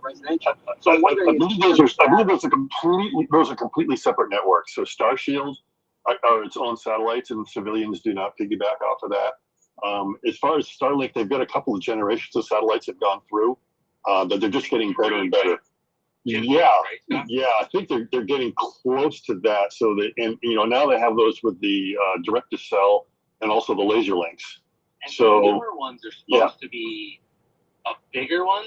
residential. So I'm wondering. I believe those are completely separate networks. So Starshield are its own satellites, and civilians do not piggyback off of that. As far as Starlink, they've got a couple of generations of satellites that have gone through, but they're just getting better and better. Yeah, I think they're getting close to that. So now they have those with the direct to cell and also the laser links. And so the newer ones are supposed to be a bigger one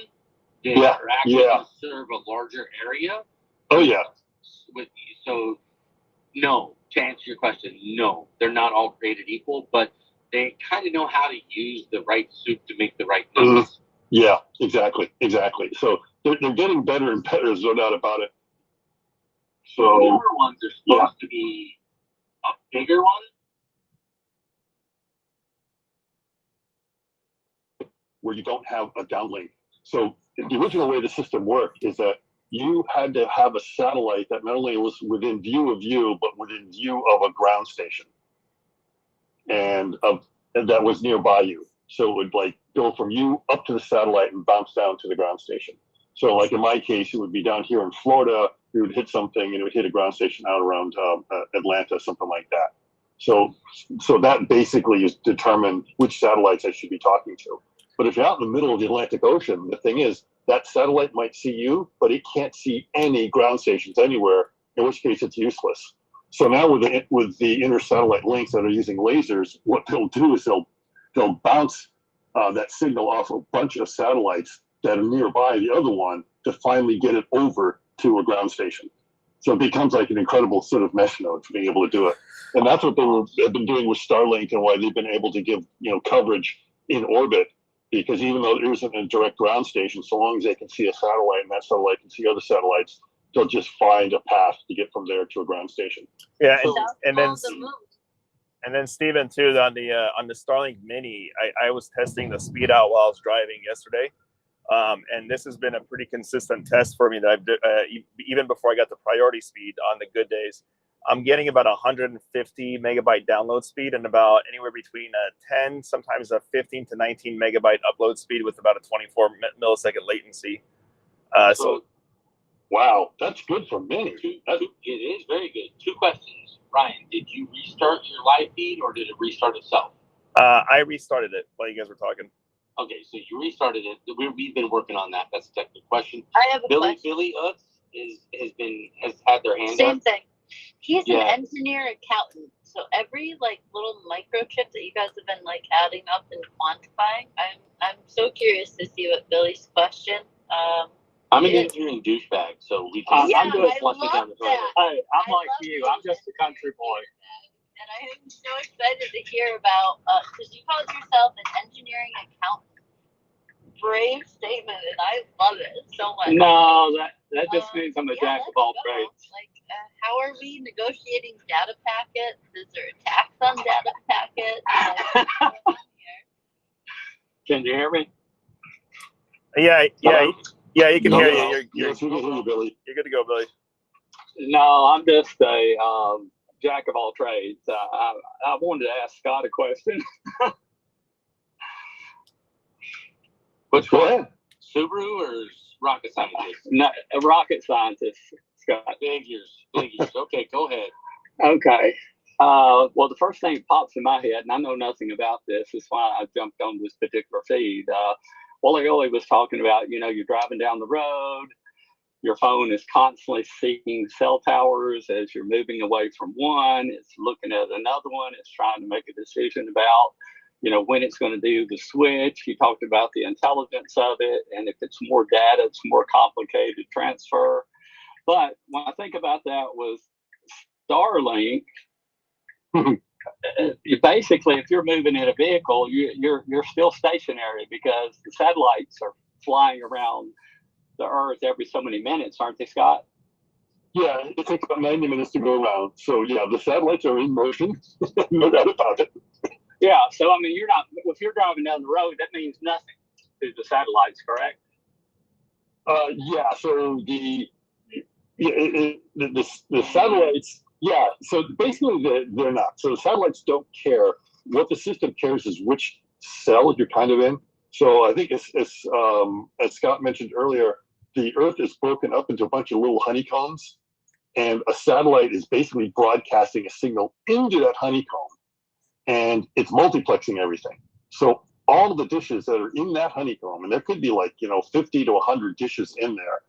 that are actually going to serve a larger area. Oh yeah. So no, to answer your question, no, they're not all created equal, but they kind of know how to use the right soup to make the right nuts. Yeah, exactly. So they're getting better and better, there's no doubt about it. So the newer ones are supposed to be a bigger one. Where you don't have a downlink. So the original way the system worked is that you had to have a satellite that not only was within view of you, but within view of a ground station, and that was nearby you. So it would like go from you up to the satellite and bounce down to the ground station. So like in my case, it would be down here in Florida, we would hit something and it would hit a ground station out around Atlanta, something like that. So that basically is determined which satellites I should be talking to. But if you're out in the middle of the Atlantic Ocean, the thing is that satellite might see you, but it can't see any ground stations anywhere, in which case it's useless. So now with the inter-satellite links that are using lasers, what they'll do is they'll bounce that signal off a bunch of satellites that are nearby the other one to finally get it over to a ground station. So it becomes like an incredible sort of mesh node for being able to do it. And that's what they've been doing with Starlink and why they've been able to give coverage in orbit. Because even though there isn't a direct ground station, so long as they can see a satellite and that satellite can see other satellites, they'll just find a path to get from there to a ground station. Yeah, and then Stephen too, on the Starlink Mini, I was testing the speed out while I was driving yesterday, and this has been a pretty consistent test for me that I've even before I got the priority speed on the good days. I'm getting about 150 megabyte download speed and about anywhere between a 10, sometimes a 15 to 19 megabyte upload speed with about a 24 millisecond latency. So, wow, that's good for Mini. It is very good. 2 questions. Ryan, did you restart your live feed or did it restart itself? I restarted it while you guys were talking. Okay, so you restarted it. We've been working on that. That's a technical question. I have a question. Billy Utz has had their hand up. Same thing. He's an engineer accountant, so every little microchip that you guys have been adding up and quantifying, I'm so curious to see what Billy's question. I'm an engineering douchebag, so we can. I'm doing flushing down the toilet. Hey, I'm like you. I'm just a country boy. And I am so excited to hear about because you called yourself an engineering accountant. Brave statement, and I love it so much. No, that just means I'm a jack of all trades. How are we negotiating data packets? Is there a tax on data packets? What's going on here? Can you hear me? Yeah, you can hear you. You're Billy. You're good to go, Billy. No, I'm just a jack of all trades. I wanted to ask Scott a question. Which one? Subaru or rocket scientist? No, a rocket scientist, Scott. Figures. Okay, go ahead. Okay. Well, the first thing that pops in my head, and I know nothing about this, is why I jumped on this particular feed. Wally was talking about, you're driving down the road, your phone is constantly seeking cell towers as you're moving away from one, it's looking at another one, it's trying to make a decision about, when it's going to do the switch. You talked about the intelligence of it, and if it's more data, it's more complicated transfer. But when I think about that with Starlink, basically, if you're moving in a vehicle, you're still stationary because the satellites are flying around the Earth every so many minutes, aren't they, Scott? Yeah, it takes about 90 minutes to go around. So yeah, the satellites are in motion, no doubt about it. Yeah, so you're not. If you're driving down the road, that means nothing to the satellites, correct? Yeah. So the satellites. Yeah. So basically, they're not. So the satellites don't care. What the system cares is which cell you're kind of in. So I think as Scott mentioned earlier, the Earth is broken up into a bunch of little honeycombs, and a satellite is basically broadcasting a signal into that honeycomb, and it's multiplexing everything. So all of the dishes that are in that honeycomb, and there could be like, 50 to 100 dishes in there,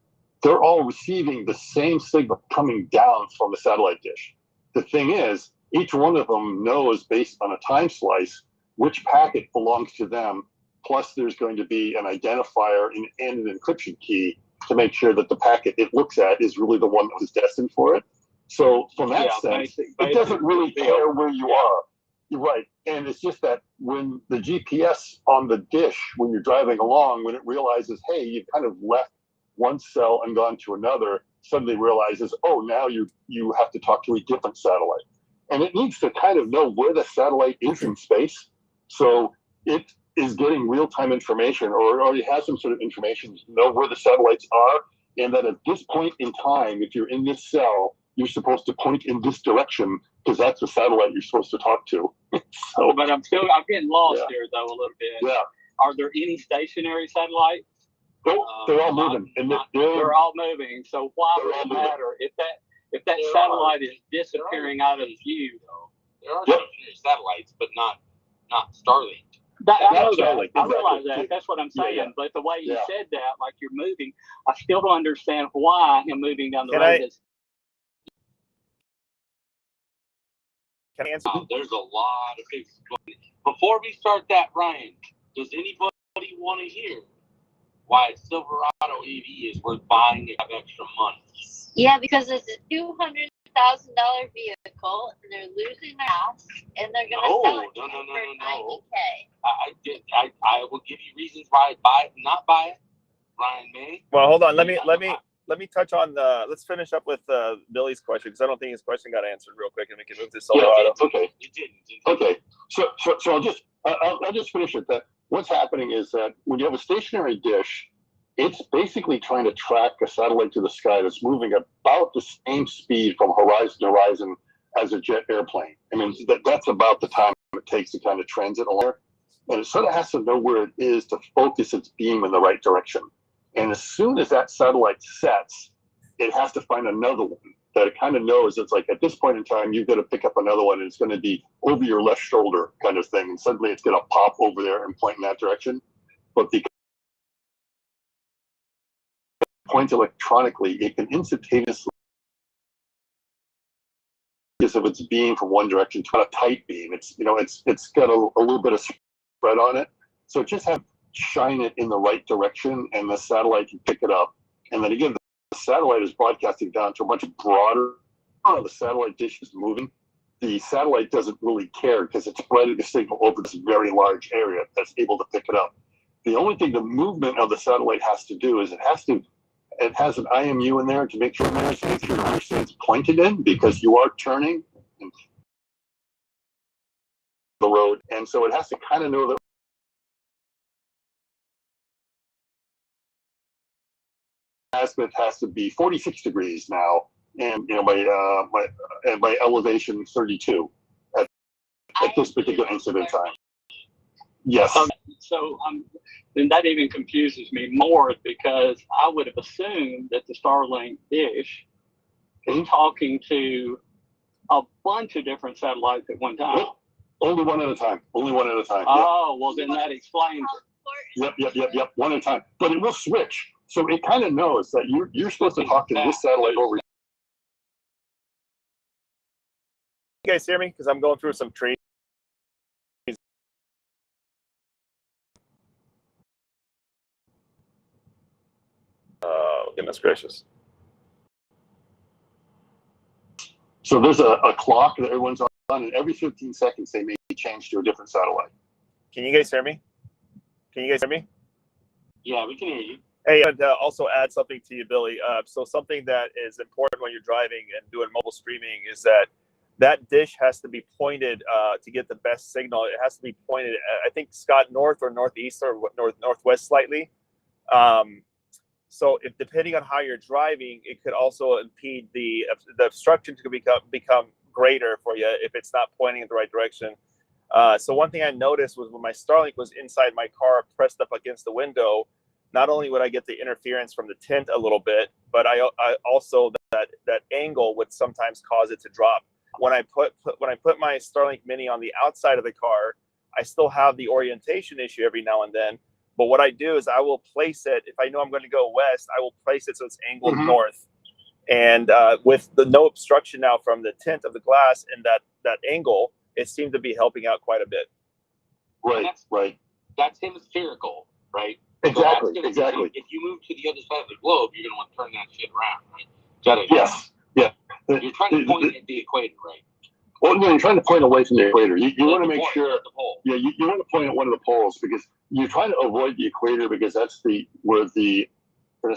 they're all receiving the same signal coming down from the satellite dish. The thing is, each one of them knows based on a time slice which packet belongs to them, plus there's going to be an identifier and an encryption key to make sure that the packet it looks at is really the one that was destined for it. So from that sense, it doesn't really care where you are. You're right. And it's just that when the GPS on the dish, when you're driving along, when it realizes, hey, you've kind of left one cell and gone to another, suddenly realizes, oh, now you have to talk to a different satellite. And it needs to kind of know where the satellite is in space. So it is getting real-time information, or it already has some sort of information to know where the satellites are, and that at this point in time, if you're in this cell, you're supposed to point in this direction because that's the satellite you're supposed to talk to. So, but I'm getting lost here though a little bit. Yeah. Are there any stationary satellites? They're all moving, and they're all moving. So why would it matter if that satellite is disappearing out of view? There are stationary satellites, but not Starlink. I know that. I realize that. That's what I'm saying. Yeah. But the way you said that, like you're moving, I still don't understand why I'm moving down the road. Can I answer? There's a lot of things. Before we start that, Ryan, does anybody want to hear why a Silverado EV is worth buying and have extra money? Yeah, because it's a $200,000 vehicle, and they're losing their ass, and they're going to sell it for $90K. I will give you reasons why I'd not buy it, Ryan May. Well, hold on. Let me touch on let's finish up with Billy's question, because I don't think his question got answered real quick, and we can move to Silverado. Okay. It didn't. Okay. So I'll just finish it. That what's happening is that when you have a stationary dish, it's basically trying to track a satellite to the sky that's moving about the same speed from horizon to horizon as a jet airplane. I mean, that's about the time it takes to kind of transit along. And it sort of has to know where it is to focus its beam in the right direction. And as soon as that satellite sets, it has to find another one that it kind of knows. It's like, at this point in time, you've got to pick up another one, and it's going to be over your left shoulder kind of thing. And suddenly it's going to pop over there and point in that direction. But because it points electronically, it can instantaneously, because of its beam from one direction to a tight beam. It's got a little bit of spread on it. So just have shine it in the right direction, and the satellite can pick it up. And then again, the satellite is broadcasting down to a much broader. The satellite dish is moving. The satellite doesn't really care because it's spreading the signal over this very large area that's able to pick it up. The only thing the movement of the satellite has to do is it has an IMU in there to make sure it's pointed in, because you are turning the road, and so it has to kind of know that aspect has to be 46 degrees now, and my elevation 32 at this particular incident time. Yes. Then that even confuses me more, because I would have assumed that the Starlink dish is talking to a bunch of different satellites at one time. Only one at a time. Oh, well, then that explains it. Yep. One at a time. But it will switch. So it kind of knows that you're supposed to talk to this satellite over. You guys hear me? Because I'm going through some trees. Oh, goodness gracious. So there's a clock that everyone's on, and every 15 seconds they may change to a different satellite. Can you guys hear me? Yeah, we can hear you. Hey, and also add something to you, Billy. So something that is important when you're driving and doing mobile streaming is that dish has to be pointed to get the best signal. It has to be pointed, I think, Scott, north or northeast or northwest slightly. So if depending on how you're driving, it could also impede the obstruction to become greater for you if it's not pointing in the right direction. So one thing I noticed was when my Starlink was inside my car, pressed up against the window, not only would I get the interference from the tint a little bit, but I also that angle would sometimes cause it to drop. When I put my Starlink Mini on the outside of the car, I still have the orientation issue every now and then. But what I do is I will place it, if I know I'm going to go west, I will place it so it's angled north. And with the no obstruction now from the tint of the glass and that angle, it seemed to be helping out quite a bit. Right. That's hemispherical, right? Exactly. So exactly. If you move to the other side of the globe, you're going to want to turn that shit around, right? Yes. Yeah. You're trying to point at the equator, right? Well, no, you're trying to point away from the equator. You want to make sure. The pole. Yeah, you want to point at one of the poles because you're trying to avoid the equator because that's where the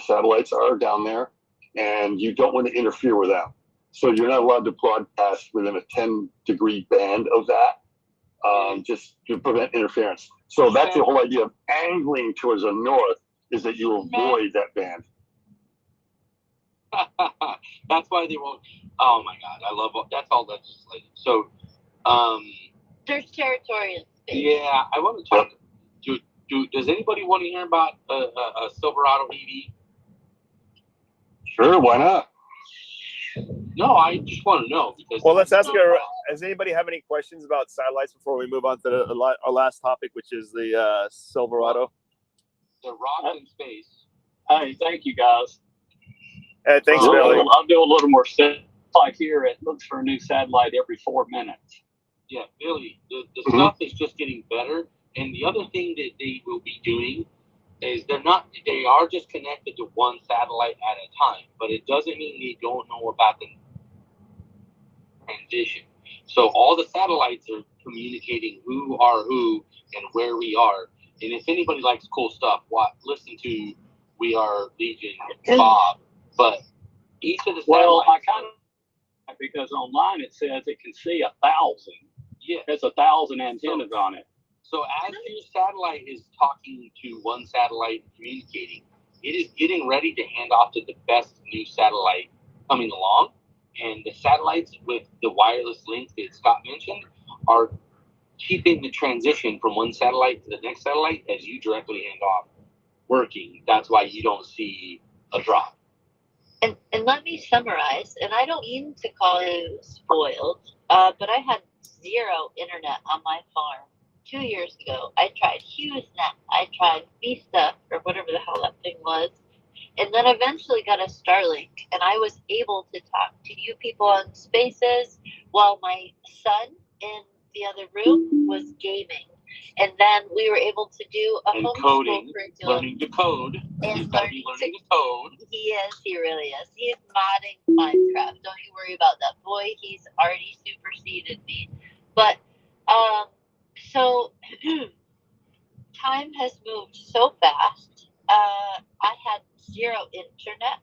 satellites are down there, and you don't want to interfere with them. So you're not allowed to broadcast within a 10-degree band of that, just to prevent interference. So that's the whole idea of angling towards the north, is that you avoid that band. That's why they won't. Oh my God, I love that's all legislated. So, there's territory in space. Yeah, I want to talk. Does anybody want to hear about a Silverado EV? Sure, why not? No, I just want to know because. Well, let's ask her. Does anybody have any questions about satellites before we move on to our last topic, which is the Silverado? The rock in space. Hey, thank you guys. Hey, thanks, Billy. I'll do a little more stuff. Like here, it looks for a new satellite every 4 minutes. Yeah, Billy, the stuff is just getting better. And the other thing that they will be doing is they are just connected to one satellite at a time, but it doesn't mean they don't know about the transition. So all the satellites are communicating who are who and where we are. And if anybody likes cool stuff, listen to We Are Legion, Bob. But each of the satellites. Well, I kind of, because online it says it can see 1,000. Yeah. There's 1,000 antennas on it. So as your satellite is talking to one satellite and communicating, it is getting ready to hand off to the best new satellite coming along. And the satellites with the wireless links that Scott mentioned are keeping the transition from one satellite to the next satellite as you directly hand off working. That's why you don't see a drop. And let me summarize, and I don't mean to call you spoiled, but I had zero internet on my farm 2 years ago. I tried HughesNet, I tried Vista, or whatever the hell that thing was, and then eventually got a Starlink, and I was able to talk to you people on Spaces while my son in the other room was gaming. And then we were able to do a homeschool curriculum. Learning to code. And learning to code. He really is. He is modding Minecraft. Don't you worry about that. Boy, he's already superseded me. But, so, time has moved so fast. I had zero internet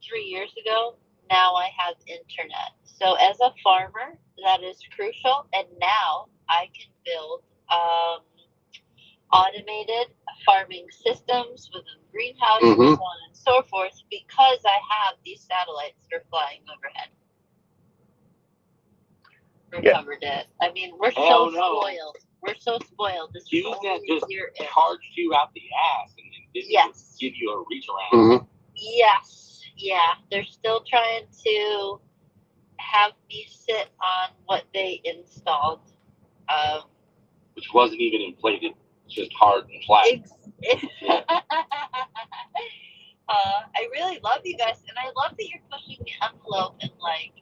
3 years ago. Now I have internet. So as a farmer, that is crucial. And now I can build automated farming systems within greenhouses, so on and so forth, because I have these satellites that are flying overhead. We covered it. I mean, we're so spoiled. We're so spoiled. This HughesNet just charged you out the ass and didn't give you a reach around. Yes. Yeah. They're still trying to have me sit on what they installed. Which wasn't even inflated. Just hard and flat. I really love you guys, and I love that you're pushing the envelope and like,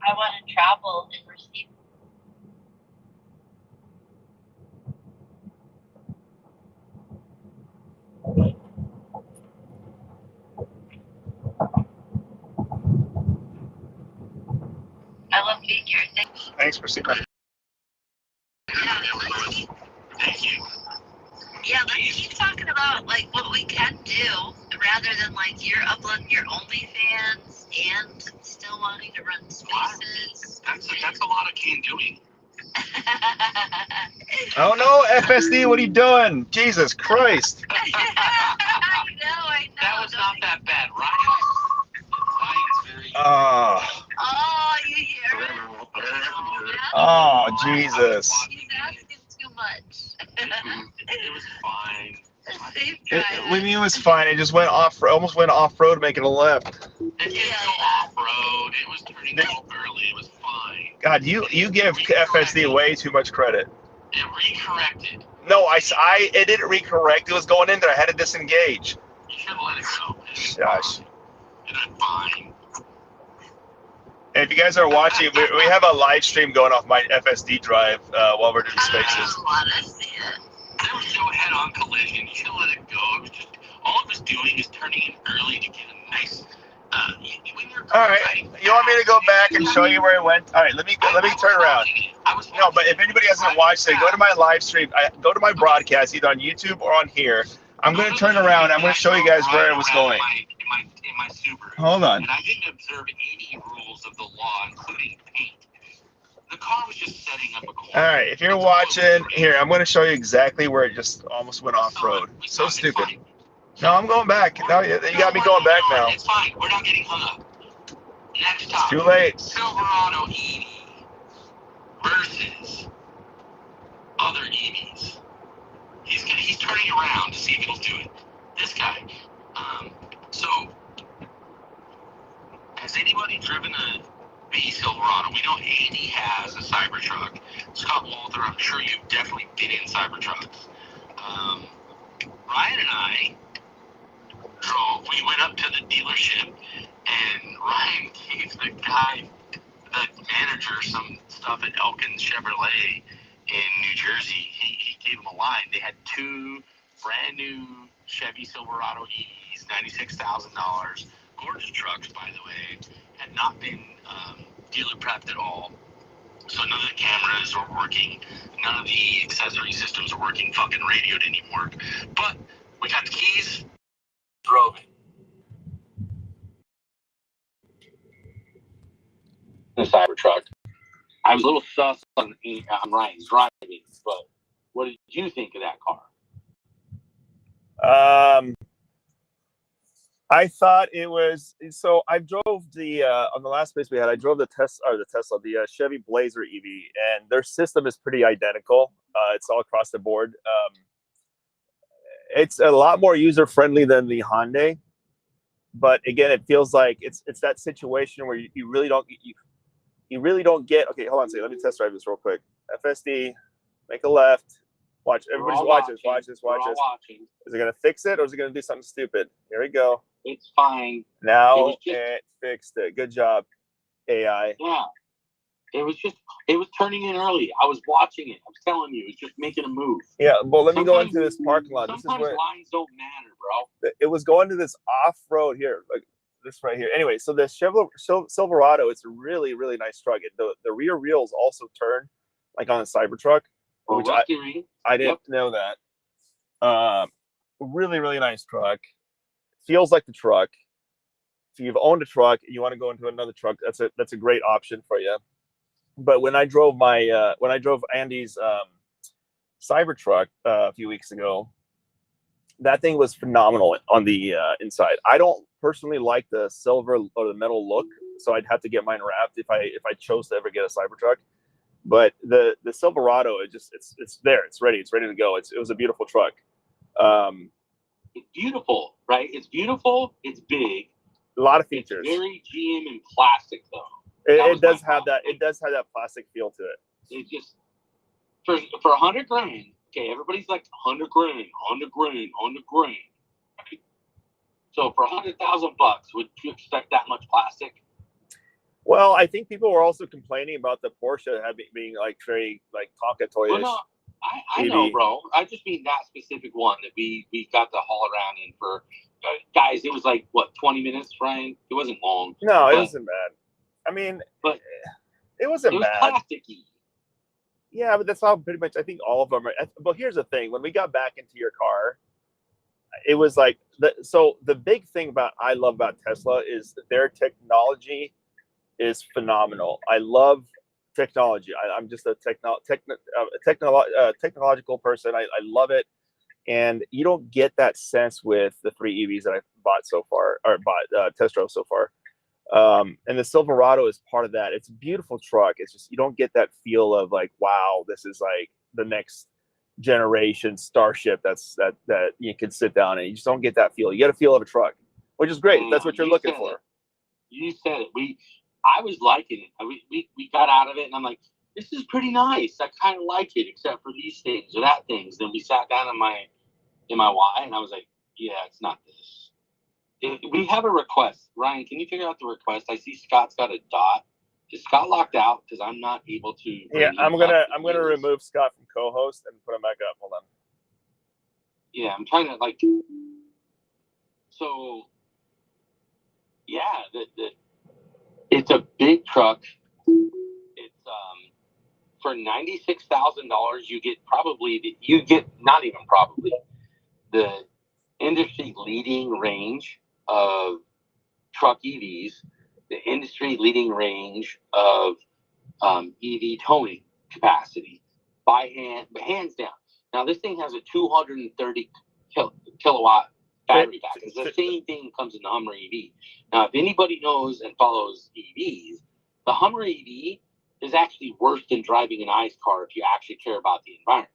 I want to travel and receive. I love being here. Thanks for seeing that. Thank you. Yeah, let's keep talking about like what we can do rather than like you're uploading your OnlyFans and still wanting to run Spaces. That's a lot of can doing. Oh no, FSD, what are you doing? Jesus Christ. I know. That was not that bad. Ryan's very Oh, you hear it? Oh, Jesus. He's asking too much. It was fine. Safe drive. What do you mean it was fine? It just went off, almost went off road, making a left. It didn't go off road. It was turning out early. It was fine. God, you give FSD way too much credit. It recorrected. No, it didn't recorrect. It was going in there. I had to disengage. You should let it go. Gosh. And I'm fine. And if you guys are watching, we have a live stream going off my FSD drive while we're doing spaces. There was no head-on collision. You should let it go. It was just all it was doing is turning in early to get a nice. When you're All right, you want me to go back and show you where it went? All right, let me turn around. No, but if anybody hasn't watched it, go to my live stream. Go to my broadcast, either on YouTube or on here. I'm going to turn around. I'm going to show you guys where it was going. In my Subaru. Hold on. And I didn't observe any rules of the law, including paint. The car was just setting up a corner. All right, if you're watching, here, I'm going to show you exactly where it just almost went off road. So stupid. No, I'm going back. No, you got me going back now. It's fine. We're not getting hung up. Next time. Too late. Silverado EV versus other EVs. He's turning around to see if he'll do it. This guy. So, has anybody driven a B Silverado? We know Andy has a Cybertruck. Scott Walther, I'm sure you've definitely been in Cybertrucks. Ryan and I drove. We went up to the dealership, and Ryan gave the manager, some stuff at Elkins Chevrolet in New Jersey. He gave him a line. They had two brand new Chevy Silverado EVs, $96,000. Gorgeous trucks, by the way. Had not been dealer prepped at all. So none of the cameras were working. None of the accessory systems were working. Fucking radio didn't even work. But we got the keys. Drove it. The Cybertruck. I was a little sus on Ryan's driving, but what did you think of that car? I thought it was, so I drove the on the last space we had, I drove the Chevy Blazer EV, and their system is pretty identical. It's all across the board. It's a lot more user friendly than the Hyundai, but again, it feels like it's that situation where you really don't get. Okay, hold on a second. Let me test drive this real quick. FSD, make a left. Watch. Everybody's watching. Watch this. Is it gonna fix it or is it gonna do something stupid? Here we go. It's fine. Now it fixed it. Good job, AI. Yeah. It was turning in early. I was watching it. I was telling you, it's just making a move. Yeah, well, let me go into this parking lot. Sometimes this is where lines don't matter, bro. it was going to this off-road here, like this right here. Anyway, so the Silverado, it's a really, really nice truck. The rear wheels also turn like on a Cybertruck, which I didn't know that. Really, really nice truck. Feels like the truck. If you've owned a truck and you want to go into another truck, that's a great option for you. But when I drove Andy's Cybertruck a few weeks ago, that thing was phenomenal on the inside. I don't personally like the silver or the metal look, so I'd have to get mine wrapped if I chose to ever get a Cybertruck. But the Silverado, it's there, it's ready to go. It was a beautiful truck. It's beautiful, right? It's beautiful. It's big. A lot of features. It's very GM and plastic, though. It does have that plastic feel to it. It just for $100 grand. Okay, everybody's like $100 grand. Right? So for $100,000 bucks, would you expect that much plastic? Well, I think people were also complaining about the Porsche being like very like Tonka toyish. Well, no, I know, bro. I just mean that specific one that we got to haul around in for guys. It was like what 20 minutes, Ryan. It wasn't long. No, it wasn't bad. I mean, but it wasn't bad. It was plasticky. Yeah, but that's how pretty much I think all of them are. But here's the thing: when we got back into your car, it was like the big thing I love about Tesla is that their technology is phenomenal. I love technology. I'm just a technological person. I love it, and you don't get that sense with the 3 EVs that I've bought so far, or test drove so far. And the Silverado is part of that. It's a beautiful truck. It's just you don't get that feel of like, wow, this is like the next generation Starship that you can sit down and you just don't get that feel. You get a feel of a truck, which is great. That's what you're looking for. You said it. I was liking it. We got out of it, and I'm like, this is pretty nice. I kind of like it, except for these things or that things. Then we sat down in my Y, and I was like, yeah, it's not this. We have a request. Ryan, can you figure out the request? I see Scott's got a dot. Is Scott locked out? Because I'm not able to. Yeah, I'm gonna remove Scott from co-host and put him back up. Hold on. Yeah, I'm trying to like. So, yeah, it's a big truck. It's for $96,000. You get not even probably the industry leading range of truck EVs, the industry leading range of EV towing capacity hands down. Now this thing has a 230 kilowatt battery pack. It's the same thing that comes in the Hummer EV. Now, if anybody knows and follows EVs, the Hummer EV is actually worse than driving an ICE car if you actually care about the environment.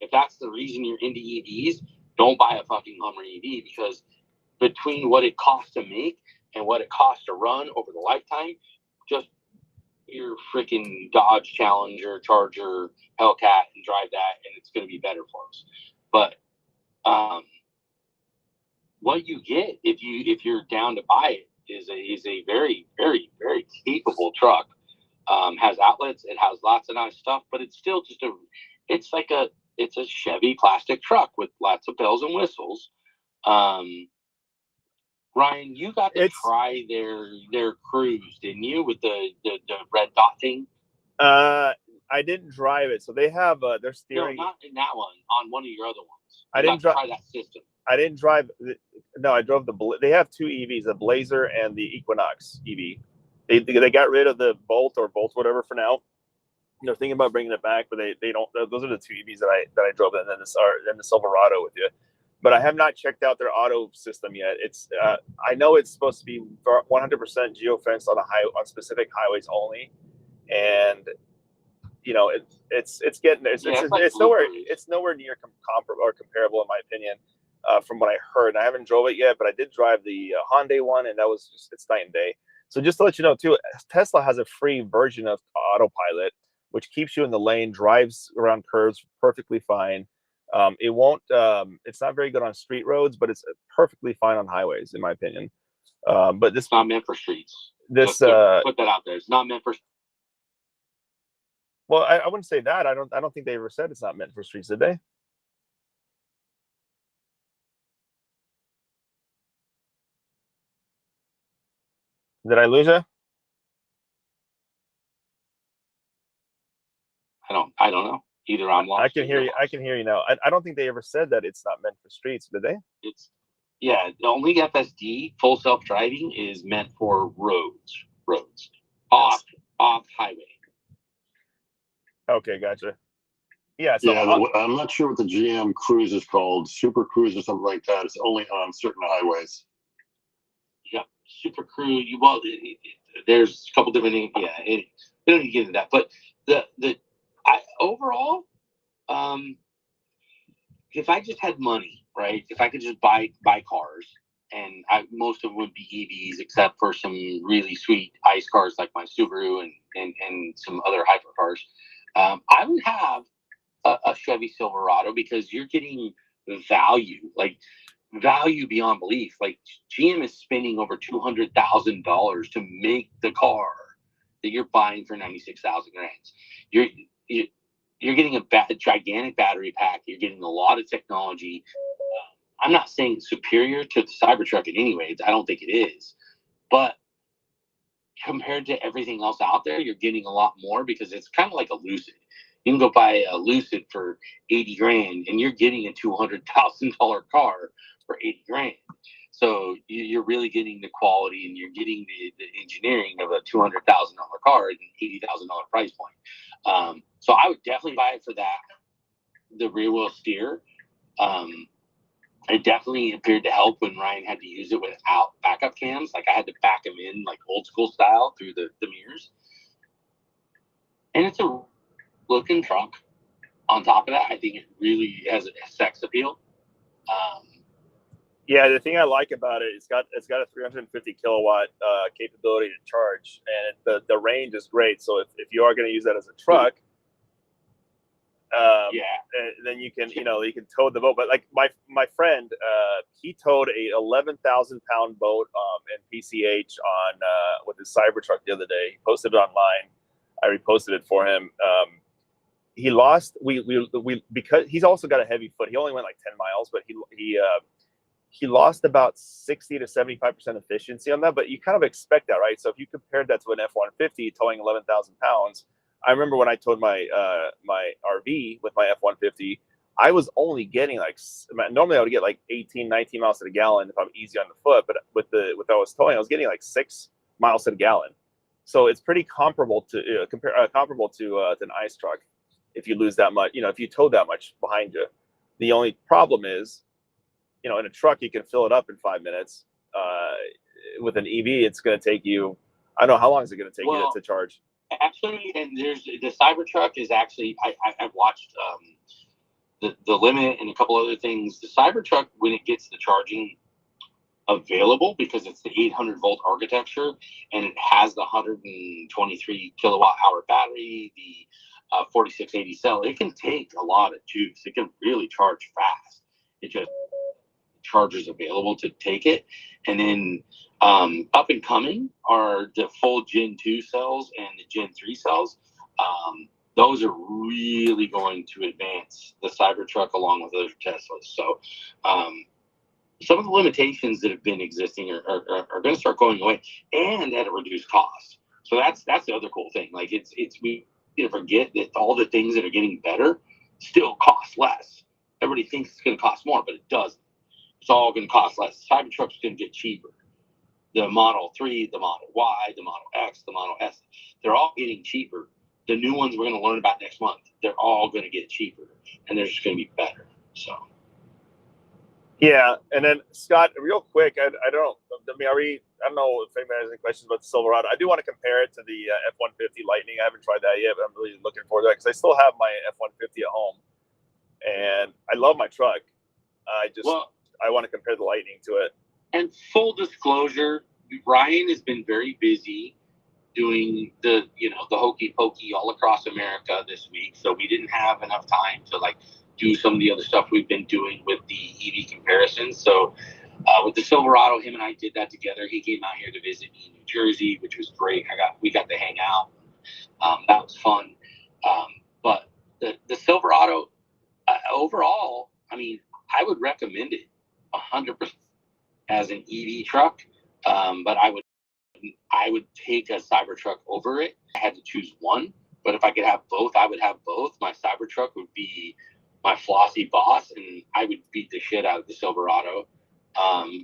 If that's the reason you're into EVs, don't buy a fucking Hummer EV, because between what it costs to make and what it costs to run over the lifetime, just your freaking Dodge Challenger, Charger, Hellcat, and drive that, and it's going to be better for us. But what you get if you're down to buy it is a very, very, very capable truck. Has outlets, it has lots of nice stuff, but it's still just it's a Chevy plastic truck with lots of bells and whistles. Ryan, you got to try their cruise, didn't you, with the red dot thing? I didn't drive it, so they have their steering. No, not in that one. On one of your other ones. I didn't try that system. I didn't drive. No, I drove they have two EVs, the Blazer and the Equinox EV. They got rid of the Bolt or whatever for now. They're thinking about bringing it back, but they don't. Those are the two EVs that I drove, and then the Silverado with you. But I have not checked out their auto system yet. It's I know it's supposed to be 100% geofenced on specific highways only, and you know it's getting there. It's nowhere near comparable in my opinion, from what I heard. And I haven't drove it yet, but I did drive the Hyundai one, and that was it's night and day. So just to let you know too, Tesla has a free version of autopilot, which keeps you in the lane, drives around curves perfectly fine. It won't. It's not very good on street roads, but it's perfectly fine on highways, in my opinion. But this it's not meant for streets. This put that out there. It's not meant for. Well, I wouldn't say that. I don't think they ever said it's not meant for streets, did they? Did I lose you? I don't know. Either I'm lost. I can hear you. I can hear you now. I don't think they ever said that it's not meant for streets, did they? The only FSD full self-driving is meant for roads off highway. Okay, gotcha. Yeah. So I'm not sure what the GM Cruise is called, Super Cruise or something like that. It's only on certain highways. Yeah, Super Cruise. There's a couple different things. Yeah, we don't need to get into that. But overall, if I just had money, right? If I could just buy cars, and most of them would be EVs, except for some really sweet ICE cars like my Subaru and some other hypercars, I would have a Chevy Silverado, because you're getting value beyond belief. Like GM is spending over $200,000 to make the car that you're buying for 96,000 grand. You're getting a gigantic battery pack. You're getting a lot of technology. I'm not saying superior to the Cybertruck in any way. I don't think it is. But compared to everything else out there, you're getting a lot more, because it's kind of like a Lucid. You can go buy a Lucid for 80 grand, and you're getting a $200,000 car for 80 grand. So you're really getting the quality, and you're getting the engineering of a $200,000 car at an $80,000 price point. So I would definitely buy it for that. The rear wheel steer. It definitely appeared to help when Ryan had to use it without backup cams. Like I had to back him in like old school style through the mirrors. And it's a looking truck. on top of that, I think it really has a sex appeal. Yeah, the thing I like about it, it's got a 350 kilowatt capability to charge, and the range is great. So if you are going to use that as a truck, then you can tow the boat. But like my friend, he towed a 11,000 pound boat in PCH on with his Cybertruck the other day. He posted it online. I reposted it for him. He lost because he's also got a heavy foot. He only went like 10 miles, but he lost about 60 to 75% efficiency on that. But you kind of expect that, right? So if you compared that to an F-150 towing 11,000 pounds, I remember when I towed my my RV with my F-150, I was only getting like, normally I would get like 18, 19 miles to the gallon if I'm easy on the foot. But with I was towing, I was getting like 6 miles to the gallon. So it's pretty comparable to comparable to an ice truck. If you lose that much, if you tow that much behind you. The only problem is, in a truck you can fill it up in 5 minutes. With an EV, it's going to take you, I don't know, how long is it going to take you to charge? Actually, and there's the Cybertruck is actually, I've watched the limit and a couple other things. The Cybertruck, when it gets the charging available, because it's the 800 volt architecture and it has the 123 kilowatt hour battery, the 4680 cell, it can take a lot of juice. It can really charge fast. It just chargers available to take it. And then up and coming are the full Gen 2 cells and the Gen 3 cells. Those are really going to advance the Cybertruck along with other Teslas. So some of the limitations that have been existing are going to start going away, and at a reduced cost. So that's the other cool thing. Like we forget that all the things that are getting better still cost less. Everybody thinks it's going to cost more, but it doesn't. It's all going to cost less. Cybertruck's going to get cheaper. The Model 3, the Model Y, the Model X, the Model S, they're all getting cheaper. The new ones we're going to learn about next month, they're all going to get cheaper, and they're just going to be better. So. Yeah, and then Scott, real quick, I don't know if anybody has any questions about the Silverado. I do want to compare it to the F-150 Lightning. I haven't tried that yet, but I'm really looking forward to that because I still have my F-150 at home, and I love my truck. I want to compare the Lightning to it. And full disclosure, Ryan has been very busy doing the hokey pokey all across America this week, so we didn't have enough time to do some of the other stuff we've been doing with the EV comparisons. So with the Silverado, him and I did that together. He came out here to visit me in New Jersey, which was great. We got to hang out. That was fun. But the Silverado overall, I mean, I would recommend it 100% as an EV truck. But I would take a Cybertruck over it. I had to choose one, but if I could have both, I would have both. My Cybertruck would be my flossy boss, and I would beat the shit out of the Silverado.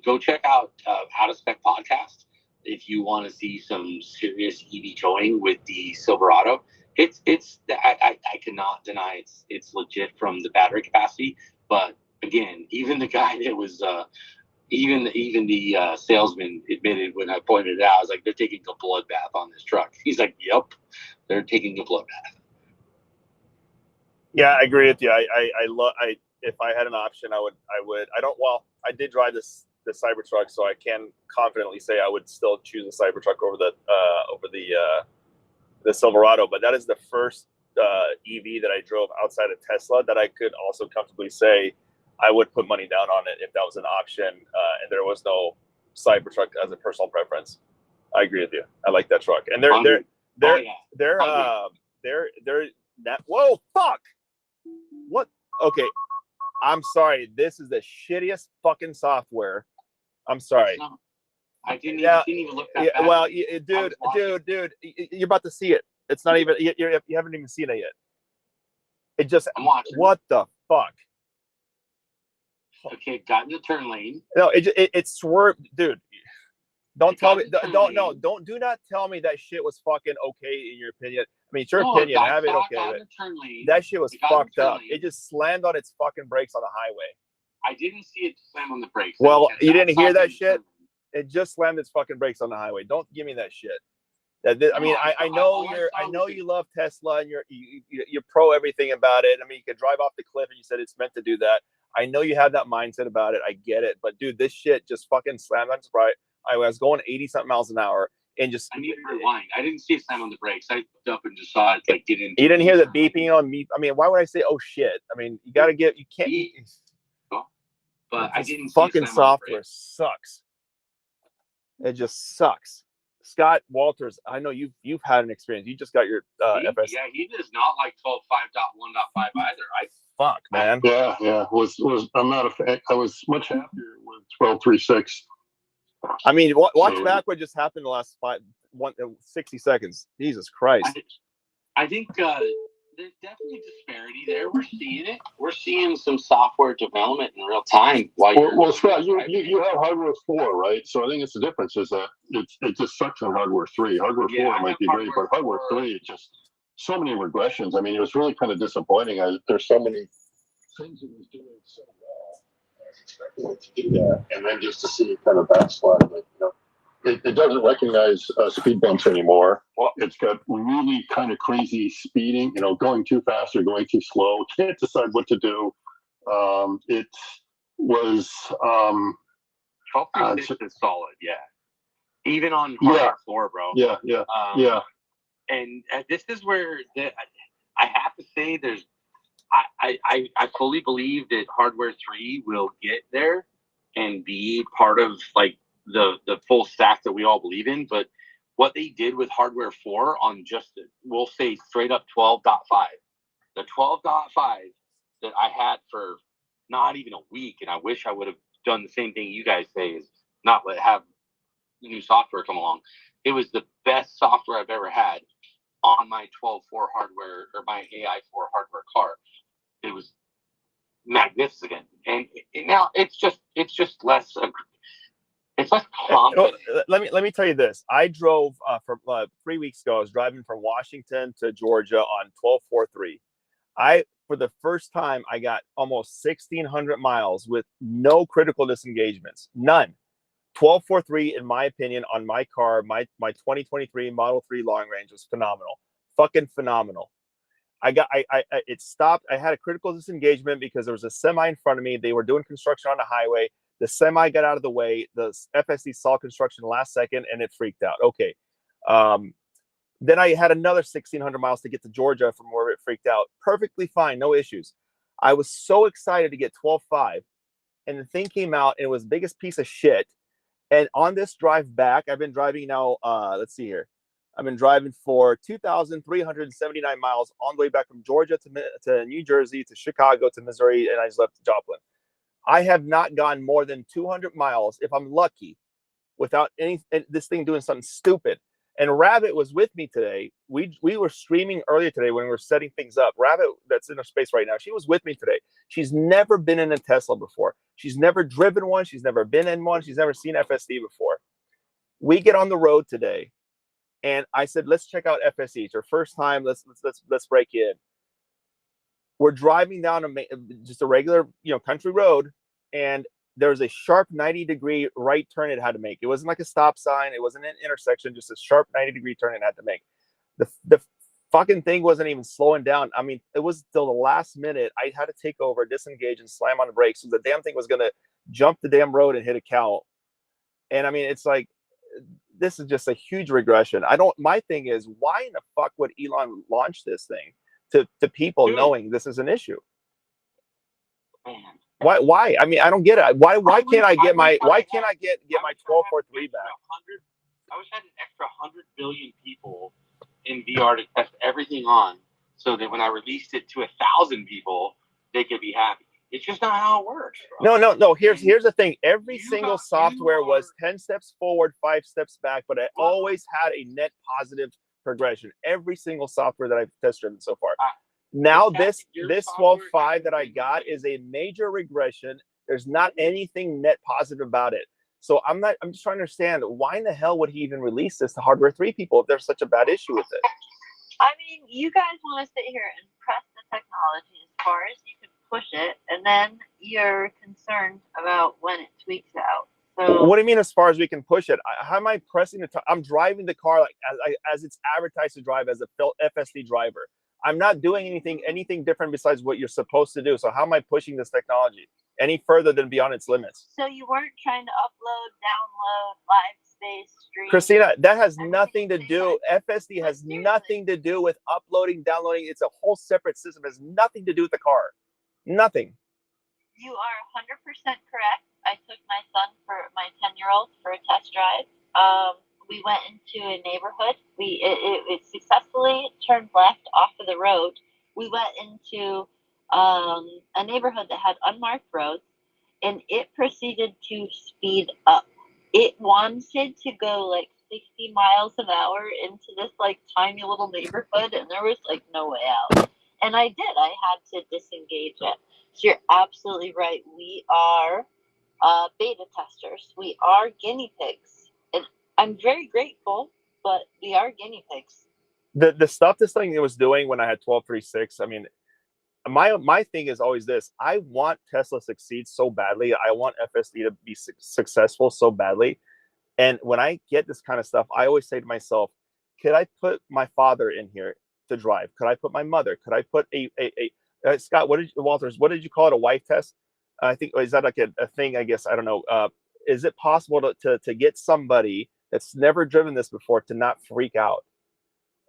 Go check out Out of Spec podcast if you want to see some serious EV towing with the Silverado. I cannot deny it's legit from the battery capacity, but again, even the guy that was even the salesman admitted when I pointed it out, I was like, they're taking a bloodbath on this truck. He's like, yep, they're taking a bloodbath. Yeah, I agree with you. If I had an option, I would. I did drive the Cybertruck, so I can confidently say I would still choose the Cybertruck over the Silverado. But that is the first EV that I drove outside of Tesla that I could also comfortably say I would put money down on it if that was an option, and there was no Cybertruck as a personal preference. I agree with you. I like that truck, and whoa, fuck. What? Okay, I'm sorry. This is the shittiest fucking software. I'm sorry. I didn't even look that bad. Well, dude, you're about to see it. It's not even. You haven't even seen it yet. It just. I'm watching. What the fuck? Okay, got in the turn lane. No, it swerved, dude. Do not tell me that shit was fucking okay in your opinion. I mean, it's your opinion. Have it okay. That shit was fucked up. It just slammed on its fucking brakes on the highway. I didn't see it slam on the brakes. Well, you didn't hear that shit? It just slammed its fucking brakes on the highway. Don't give me that shit. I mean, I know you love Tesla and you're pro everything about it. I mean, you could drive off the cliff and you said it's meant to do that. I know you have that mindset about it. I get it. But dude, this shit just fucking slammed. I'm surprised. I was going 80 something miles an hour and just. I need to rewind. I didn't see a slam on the brakes. I looked up and just saw it like get in. You didn't hear the beeping on me. I mean, why would I say, oh shit? I mean, you got to get, you can't. But I didn't see fucking software sucks. It just sucks. Scott Walters, I know you've had an experience. You just got your FS. Yeah, he does not like 12.5.1.5 either. Fuck, man. Yeah. I'm not a fan. I was much happier with 12.3.6. I mean, watch back what just happened the last 60 seconds. Jesus Christ. I think there's definitely disparity there. We're seeing it. We're seeing some software development in real time. Well, Scott, you have hardware 4, right? So I think it's the difference is that it just sucks on hardware 3. Hardware 4 might be great, but hardware 3, it's just so many regressions. I mean, it was really kind of disappointing. There's so many things it was doing so well. I was expecting it to do that, and then just to see kind of backslide, like, it doesn't recognize speed bumps anymore. Well, it's got really kind of crazy speeding, going too fast or going too slow. Can't decide what to do. It was 12.6 is solid, yeah. Even on hardware 4, bro. Yeah. And this is where I have to say I fully believe that hardware 3 will get there and be part of like the full stack that we all believe in. But what they did with hardware 4 on just, we'll say straight up 12.5, the 12.5 that I had for not even a week, and I wish I would have done the same thing you guys say, is not have new software come along. It was the best software I've ever had on my 12.4 hardware or my AI4 hardware car. It was magnificent, and now it's just less. It's less confident. Let me tell you this. I drove for 3 weeks ago. I was driving from Washington to Georgia on 12.4.3. For the first time, I got almost 1,600 miles with no critical disengagements. None. 12.4.3, in my opinion, on my car, my 2023 Model 3 long range was phenomenal. Fucking phenomenal. It stopped. I had a critical disengagement because there was a semi in front of me. They were doing construction on the highway. The semi got out of the way. The FSD saw construction last second, and it freaked out. Okay. Then I had another 1,600 miles to get to Georgia from where it freaked out. Perfectly fine. No issues. I was so excited to get 12.5, and the thing came out, and it was the biggest piece of shit. And on this drive back, I've been driving now, let's see here. I've been driving for 2,379 miles on the way back from Georgia to New Jersey, to Chicago, to Missouri, and I just left Joplin. I have not gone more than 200 miles, if I'm lucky, without this thing doing something stupid. And Rabbit was with me today. We were streaming earlier today when we were setting things up. Rabbit, that's in her space right now, she was with me today. She's never been in a Tesla before. She's never driven one. She's never been in one. She's never seen FSD before. We get on the road today, and I said, let's check out FSD. It's her first time. Let's break in. We're driving down just a regular, country road, and there was a sharp 90-degree right turn it had to make. It wasn't like a stop sign. It wasn't an intersection, just a sharp 90-degree turn it had to make. The fucking thing wasn't even slowing down. I mean, it was till the last minute. I had to take over, disengage, and slam on the brakes. So the damn thing was going to jump the damn road and hit a cow. And I mean, it's like, this is just a huge regression. My thing is, why in the fuck would Elon launch this thing to people knowing this is an issue? Man. Why? I mean, I don't get it. Why can't I get my 12.4.3 back? I wish I had an extra 100 billion people in VR to test everything on, so that when I released it to 1,000 people, they could be happy. It's just not how it works, bro. No. Here's the thing. Every single software was 10 steps forward, 5 steps back, but it always had a net positive progression. Every single software that I've test driven so far. Now this 12.5 that I got is a major regression. There's not anything net positive about it. So I'm just trying to understand, why in the hell would he even release this to hardware 3 people if there's such a bad issue with it? I mean, you guys want to sit here and press the technology as far as you can push it, and then you're concerned about when it tweaks out. So, What do you mean as far as we can push it? How am I pressing the? I'm driving the car like as it's advertised to drive as a FSD driver. I'm not doing anything different besides what you're supposed to do. So how am I pushing this technology any further than beyond its limits? so you weren't trying to upload, download, live space, stream. Christina, that has nothing to do. FSD has nothing to do with uploading, downloading. It's a whole separate system. It has nothing to do with the car. Nothing. You are 100% correct. I took my son, for my 10-year-old, for a test drive. We went into a neighborhood. It successfully turned left off of the road. We went into a neighborhood that had unmarked roads, and it proceeded to speed up. It wanted to go like 60 miles an hour into this like tiny little neighborhood, and there was like no way out. And I did. I had to disengage it. So you're absolutely right. We are beta testers. We are guinea pigs. And I'm very grateful, but we are guinea pigs. The stuff this thing was doing when I had 1236, I mean, my thing is always this. I want Tesla to succeed so badly. I want FSD to be successful so badly. And when I get this kind of stuff, I always say to myself, could I put my father in here to drive? Could I put my mother? Could I put Scott, what did you call it? A wife test? I think, is that like a thing? I guess, I don't know. Is it possible to get somebody that's never driven this before to not freak out?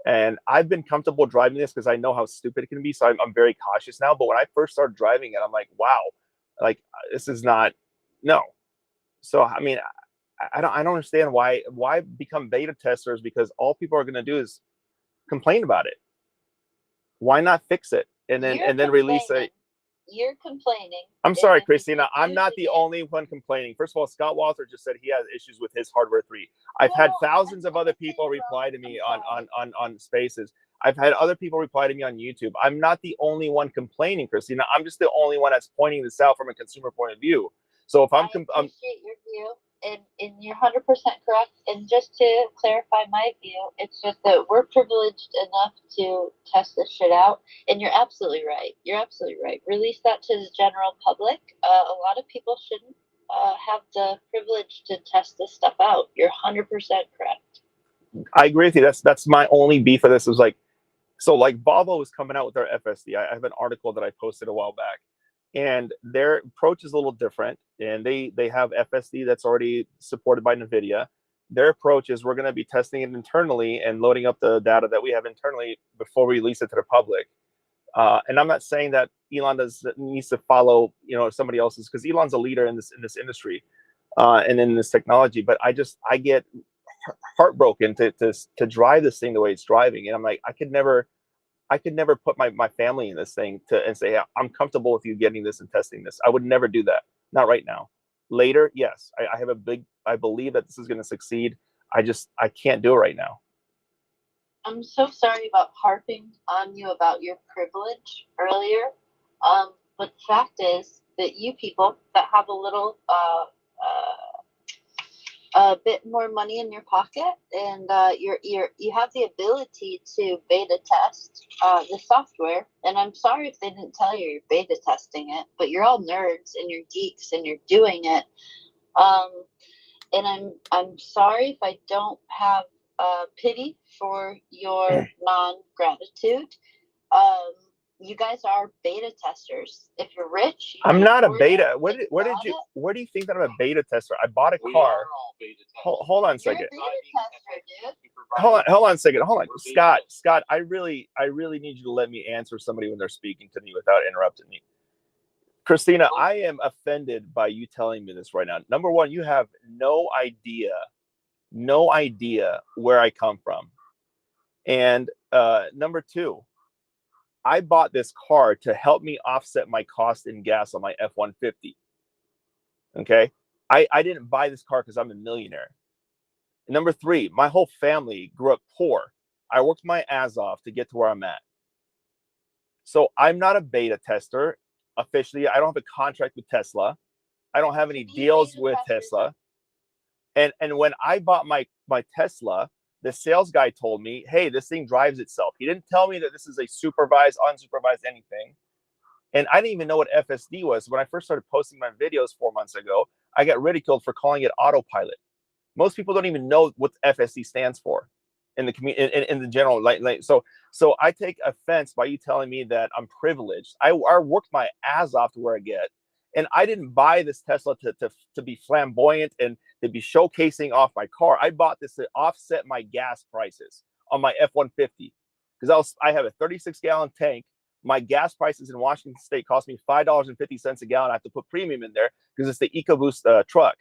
And I've been comfortable driving this because I know how stupid it can be. So I'm very cautious now. But when I first started driving it, I'm like, wow, like this is not, no. So, I mean, I don't understand why become beta testers, because all people are going to do is complain about it. Why not fix it and then release it? You're complaining. I'm sorry, Christina. I'm not the only one complaining. First of all, Scott Walter just said he has issues with his hardware 3. I've had thousands of other people reply to me on Spaces. I've had other people reply to me on YouTube. I'm not the only one complaining, Christina. I'm just the only one that's pointing this out from a consumer point of view. So if I appreciate your view, and you're 100% correct. And just to clarify my view, it's just that we're privileged enough to test this shit out. And you're absolutely right. You're absolutely right. Release that to the general public. A lot of people shouldn't have the privilege to test this stuff out. You're 100% correct. I agree with you. That's my only beef for this. Is like, so like Volvo is coming out with their FSD. I have an article that I posted a while back, and their approach is a little different. And they have FSD that's already supported by NVIDIA. Their approach is we're going to be testing it internally and loading up the data that we have internally before we release it to the public. And I'm not saying that Elon needs to follow, somebody else's, because Elon's a leader in this industry and in this technology. But I get heartbroken to drive this thing the way it's driving, and I'm like, I could never put my family in this thing and say, yeah, I'm comfortable with you getting this and testing this. I would never do that. Not right now. Later, yes, I believe that this is going to succeed. I can't do it right now. I'm so sorry about harping on you about your privilege earlier. But the fact is that you people that have a little a bit more money in your pocket, and you have the ability to beta test the software. And I'm sorry if they didn't tell you you're beta testing it, but you're all nerds and you're geeks and you're doing it. And I'm sorry if I don't have pity for your non-gratitude. You guys are beta testers. If you're rich, I'm not a beta. Where do you think that I'm a beta tester? I bought a car. Hold on a second. You're a beta tester, dude. Hold on a second. Hold on. Scott, I really need you to let me answer somebody when they're speaking to me without interrupting me. Christina, I am offended by you telling me this right now. Number one, you have no idea where I come from. And number two, I bought this car to help me offset my cost in gas on my F-150. Okay? I didn't buy this car because I'm a millionaire. Number three, my whole family grew up poor. I worked my ass off to get to where I'm at. So I'm not a beta tester officially. I don't have a contract with Tesla. I don't have any deals with Tesla. And when I bought my Tesla, the sales guy told me, hey, this thing drives itself. He didn't tell me that this is a supervised, unsupervised anything. And I didn't even know what FSD was. When I first started posting my videos 4 months ago, I got ridiculed for calling it autopilot. Most people don't even know what FSD stands for in the community, in the general, so I take offense by you telling me that I'm privileged. I worked my ass off to where I get, and I didn't buy this Tesla to be flamboyant and to be showcasing off my car. I bought this to offset my gas prices on my F-150 because I have a 36-gallon tank. My gas prices in Washington State cost me $5.50 a gallon. I have to put premium in there because it's the EcoBoost truck.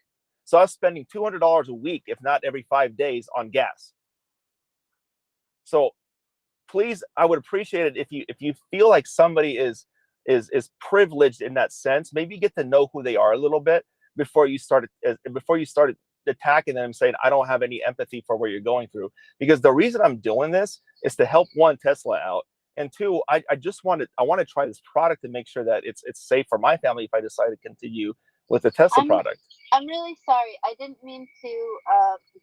So I was spending $200 a week, if not every 5 days, on gas. So please, I would appreciate it if you feel like somebody is privileged in that sense. Maybe get to know who they are a little bit before you start attacking them, saying I don't have any empathy for what you're going through. Because the reason I'm doing this is to help, one, Tesla out, and two, I want to try this product to make sure that it's safe for my family if I decide to continue with the Tesla product. I'm really sorry. I didn't mean to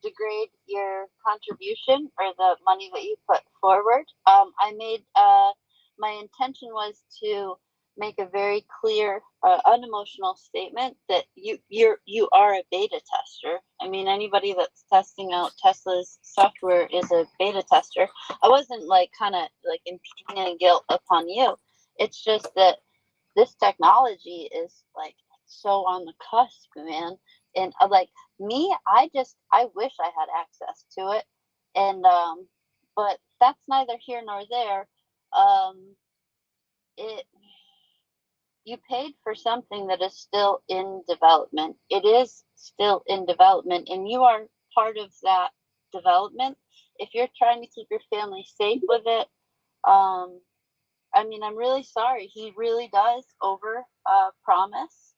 degrade your contribution or the money that you put forward. I made my intention was to make a very clear, unemotional statement that you are a beta tester. I mean, anybody that's testing out Tesla's software is a beta tester. I wasn't kind of imputing any guilt upon you. It's just that this technology is so on the cusp, man. And me, I wish I had access to it. And but that's neither here nor there. You paid for something that is still in development. It is still in development, and you are part of that development. If you're trying to keep your family safe with it, I mean, I'm really sorry. He really does over promise,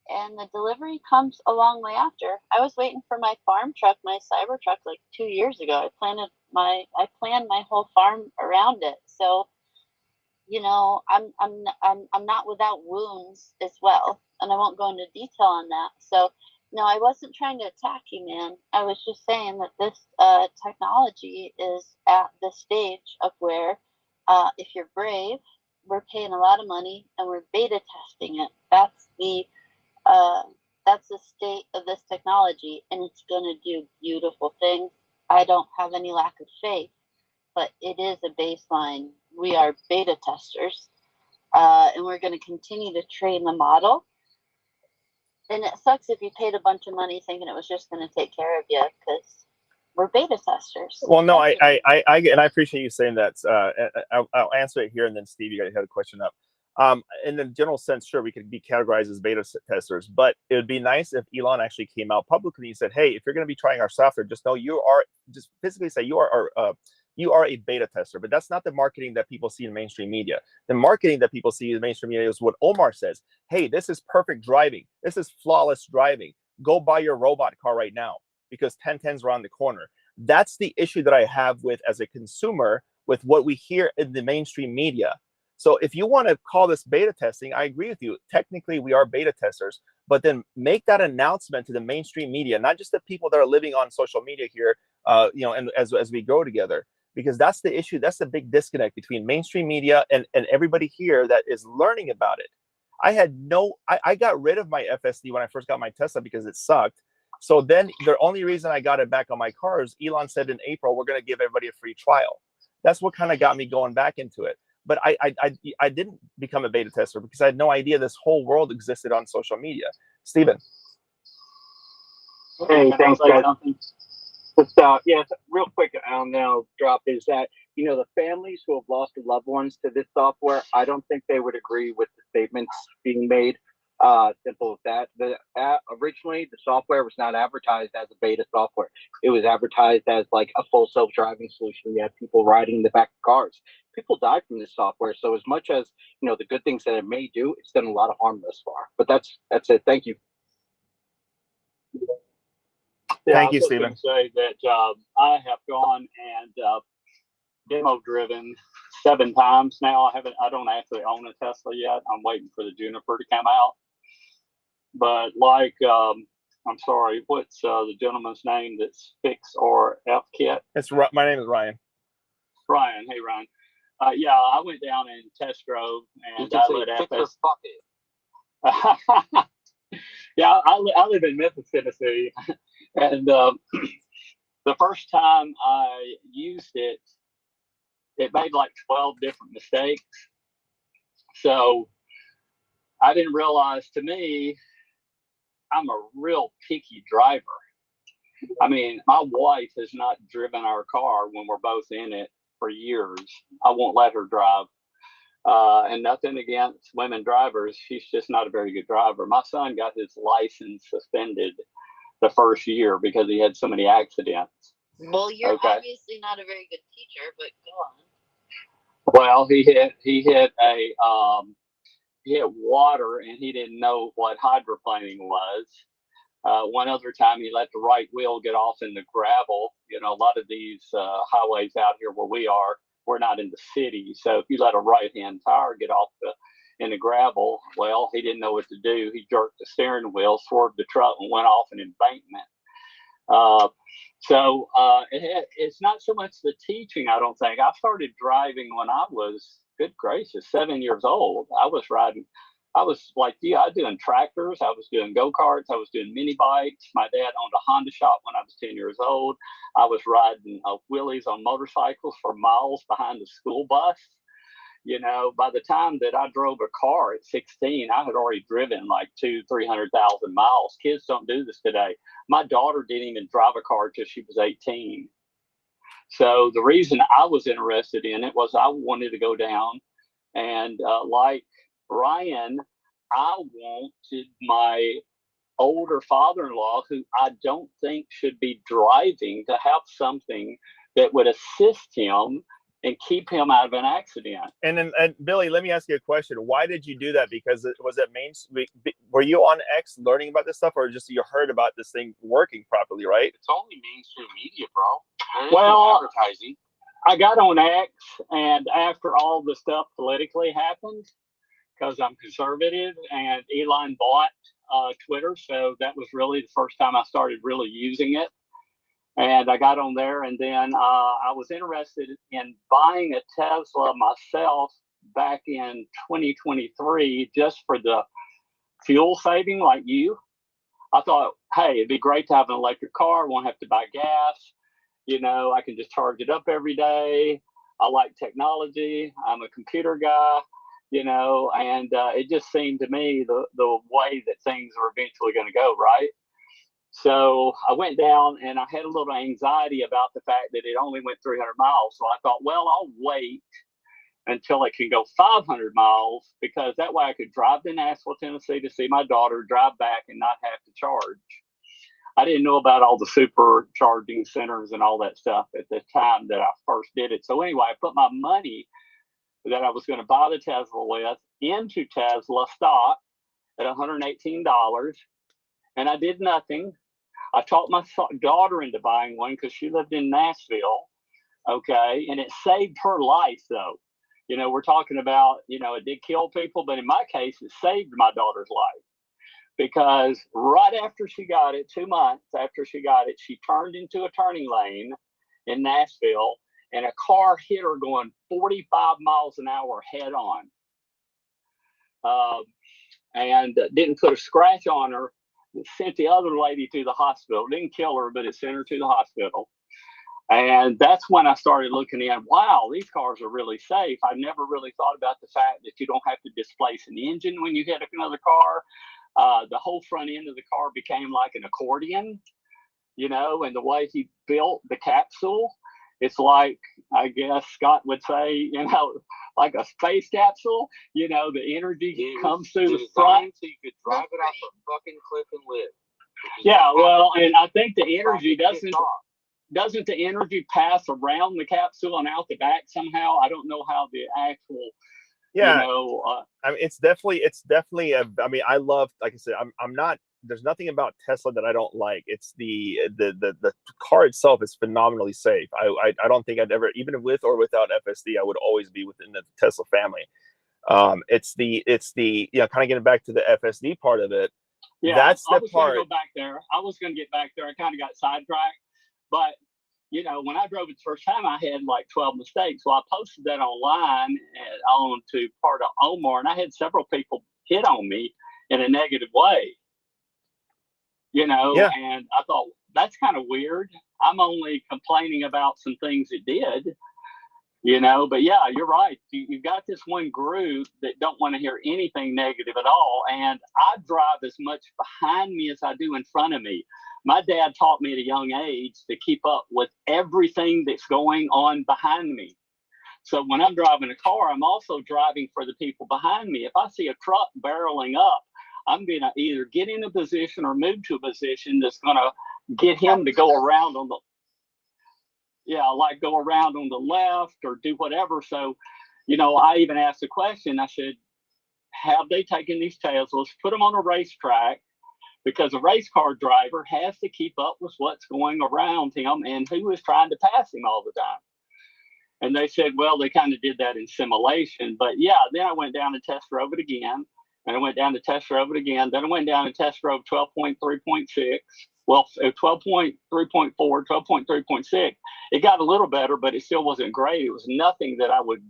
and the delivery comes a long way after. I was waiting for my farm truck, my Cybertruck, 2 years ago. I planned my whole farm around it. So, I'm not without wounds as well, and I won't go into detail on that. So, no, I wasn't trying to attack you, man. I was just saying that this technology is at the stage of where, if you're brave, we're paying a lot of money and we're beta testing it. That's the state of this technology, and it's going to do beautiful things. I don't have any lack of faith, but it is a baseline. We are beta testers, and we're going to continue to train the model. And it sucks if you paid a bunch of money thinking it was just going to take care of you, because we're beta testers. Well, no, I appreciate you saying that. I'll answer it here, and then Steve, you had a question up. In the general sense, sure, we could be categorized as beta testers, but it would be nice if Elon actually came out publicly and said, "Hey, if you're going to be trying our software, just know just physically say you are a beta tester." But that's not the marketing that people see in mainstream media. The marketing that people see in mainstream media is what Omar says. Hey, this is perfect driving. This is flawless driving. Go buy your robot car right now because 1010's around the corner. That's the issue that I have with, as a consumer, with what we hear in the mainstream media. So if you want to call this beta testing, I agree with you. Technically, we are beta testers, but then make that announcement to the mainstream media, not just the people that are living on social media here, and as we go together. Because that's the issue. That's the big disconnect between mainstream media and everybody here that is learning about it. I got rid of my FSD when I first got my Tesla because it sucked. So then the only reason I got it back on my car is Elon said in April, we're going to give everybody a free trial. That's what kind of got me going back into it. But I didn't become a beta tester because I had no idea this whole world existed on social media. Steven. Hey, thanks, guys. Just, real quick on now drop is that, the families who have lost loved ones to this software, I don't think they would agree with the statements being made. Simple as that. Originally, the software was not advertised as a beta software. It was advertised as a full self-driving solution. You had people riding in the back of cars. People died from this software. So as much as, the good things that it may do, it's done a lot of harm thus far. But that's it. Thank you. Thank you, Stephen. Say that I have gone and demo driven 7 times now. I don't actually own a Tesla yet. I'm waiting for the Juniper to come out. But I'm sorry, what's the gentleman's name that's Fix or F Kit? My name is Ryan. Ryan, hey Ryan. I went down and test drove, and I let FS. Yeah, I live in Memphis, Tennessee, and the first time I used it, it made like 12 different mistakes. So I didn't realize, to me, I'm a real picky driver. I mean, my wife has not driven our car when we're both in it for years. I won't let her drive. And nothing against women drivers. She's just not a very good driver. My son got his license suspended the first year because he had so many accidents. Well, you're obviously not a very good teacher, but go on. Well, he hit water, and he didn't know what hydroplaning was. One other time, he let the right wheel get off in the gravel. You know, a lot of these highways out here where we are, we're not in the city. So if you let a right-hand tire get off in the gravel, well, he didn't know what to do. He jerked the steering wheel, swerved the truck, and went off an embankment. So it's not so much the teaching, I don't think. I started driving when I was, good gracious, 7 years old. I was like, I was doing tractors. I was doing go-karts. I was doing mini bikes. My dad owned a Honda shop when I was 10 years old. I was riding wheelies on motorcycles for miles behind the school bus. You know, by the time that I drove a car at 16, I had already driven like 200,000-300,000 miles. Kids don't do this today. My daughter didn't even drive a car till she was 18. So the reason I was interested in it was I wanted to go down and like Ryan, I wanted my older father-in-law, who I don't think should be driving, to have something that would assist him and keep him out of an accident. And Billy, let me ask you a question. Why did you do that? Because were you on X learning about this stuff, or just you heard about this thing working properly, right? It's only mainstream media, bro. Well, advertising. I got on X, and after all the stuff politically happened, because I'm conservative, and Elon bought Twitter, so that was really the first time I started really using it. And I got on there, and then I was interested in buying a Tesla myself back in 2023 just for the fuel saving, like you. I thought, hey, it'd be great to have an electric car. I won't have to buy gas. You know, I can just charge it up every day. I like technology. I'm a computer guy, you know, and it just seemed to me the way that things are eventually going to go, right? So I went down, and I had a little anxiety about the fact that it only went 300 miles. So I thought, well, I'll wait until it can go 500 miles, because that way I could drive to Nashville, Tennessee to see my daughter, drive back, and not have to charge. I didn't know about all the supercharging centers and all that stuff at the time that I first did it. So anyway, I put my money that I was going to buy the Tesla with into Tesla stock at $118, and I did nothing. I talked my daughter into buying one because she lived in Nashville. Okay. And it saved her life, though. You know, we're talking about, you know, it did kill people, but in my case, it saved my daughter's life, because right after she got it, 2 months after she got it, she turned into a turning lane in Nashville, and a car hit her going 45 miles an hour head on. And didn't put a scratch on her. It sent the other lady to the hospital. Didn't kill her, but it sent her to the hospital. And that's when I started looking at, wow, these cars are really safe. I never really thought about the fact that you don't have to displace an engine when you hit another car. The whole front end of the car became like an accordion, you know, and the way he built the capsule, it's like, I guess Scott would say, you know, like a space capsule. You know, the energy comes through the front. So you could drive it off a fucking cliff and live. Yeah, well, and I think the energy doesn't the energy pass around the capsule and out the back somehow? I don't know how the actual, yeah, you know, I mean, it's definitely I mean, I love, like I said, I'm not, there's nothing about Tesla that I don't like. It's the car itself is phenomenally safe. I don't think I'd ever, even with or without FSD, I would always be within the Tesla family. It's the you know, kind of getting back to the FSD part of it. Yeah, that's the I was part. Gonna go back there. I was going to get back there. I kind of got sidetracked, but you know, when I drove it the first time, I had like 12 mistakes. Well, I posted that online on to part of Omar, and I had several people hit on me in a negative way. Yeah. And I thought, that's kind of weird. I'm only complaining about some things it did, but yeah, you're right. You've got this one group that don't want to hear anything negative at all. And I drive as much behind me as I do in front of me. My dad taught me at a young age to keep up with everything that's going on behind me. So when I'm driving a car, I'm also driving for the people behind me. If I see a truck barreling up, I'm going to either get in a position or move to a position that's going to get him to go around on the, go around on the left or do whatever. So, I even asked the question, I said, have they taken these Teslas, put them on a racetrack? Because a race car driver has to keep up with what's going around him and who is trying to pass him all the time. And they said, well, they kind of did that in simulation. But yeah, then I went down and test drove it again. And I went down to test drove it again. Then I went down and test drove 12.3.6. Well, 12.3.4, 12.3.6. It got a little better, but it still wasn't great. It was nothing that I would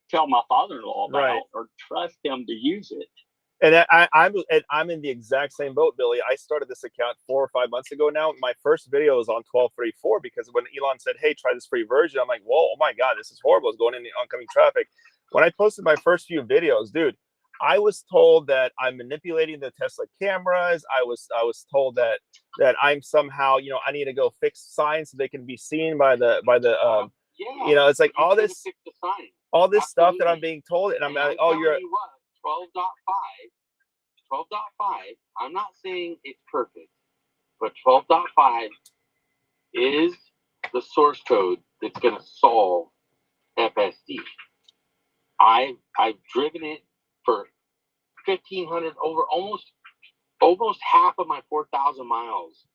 tell my father-in-law about or trust him to use it. And I'm in the exact same boat, Billy. I started this account 4 or 5 months ago now. My first video was on 12.3.4 because when Elon said, hey, try this free version, I'm like, whoa, oh my God, this is horrible. It's going in the oncoming traffic. When I posted my first few videos, dude, I was told that I'm manipulating the Tesla cameras. I was told that I'm somehow, I need to go fix signs so they can be seen by the it's like all this stuff that I'm being told, and I'm like, oh, you're 12.5, I'm not saying it's perfect, but 12.5 is the source code that's going to solve FSD. I've driven it for 1,500 over almost half of my 4,000 miles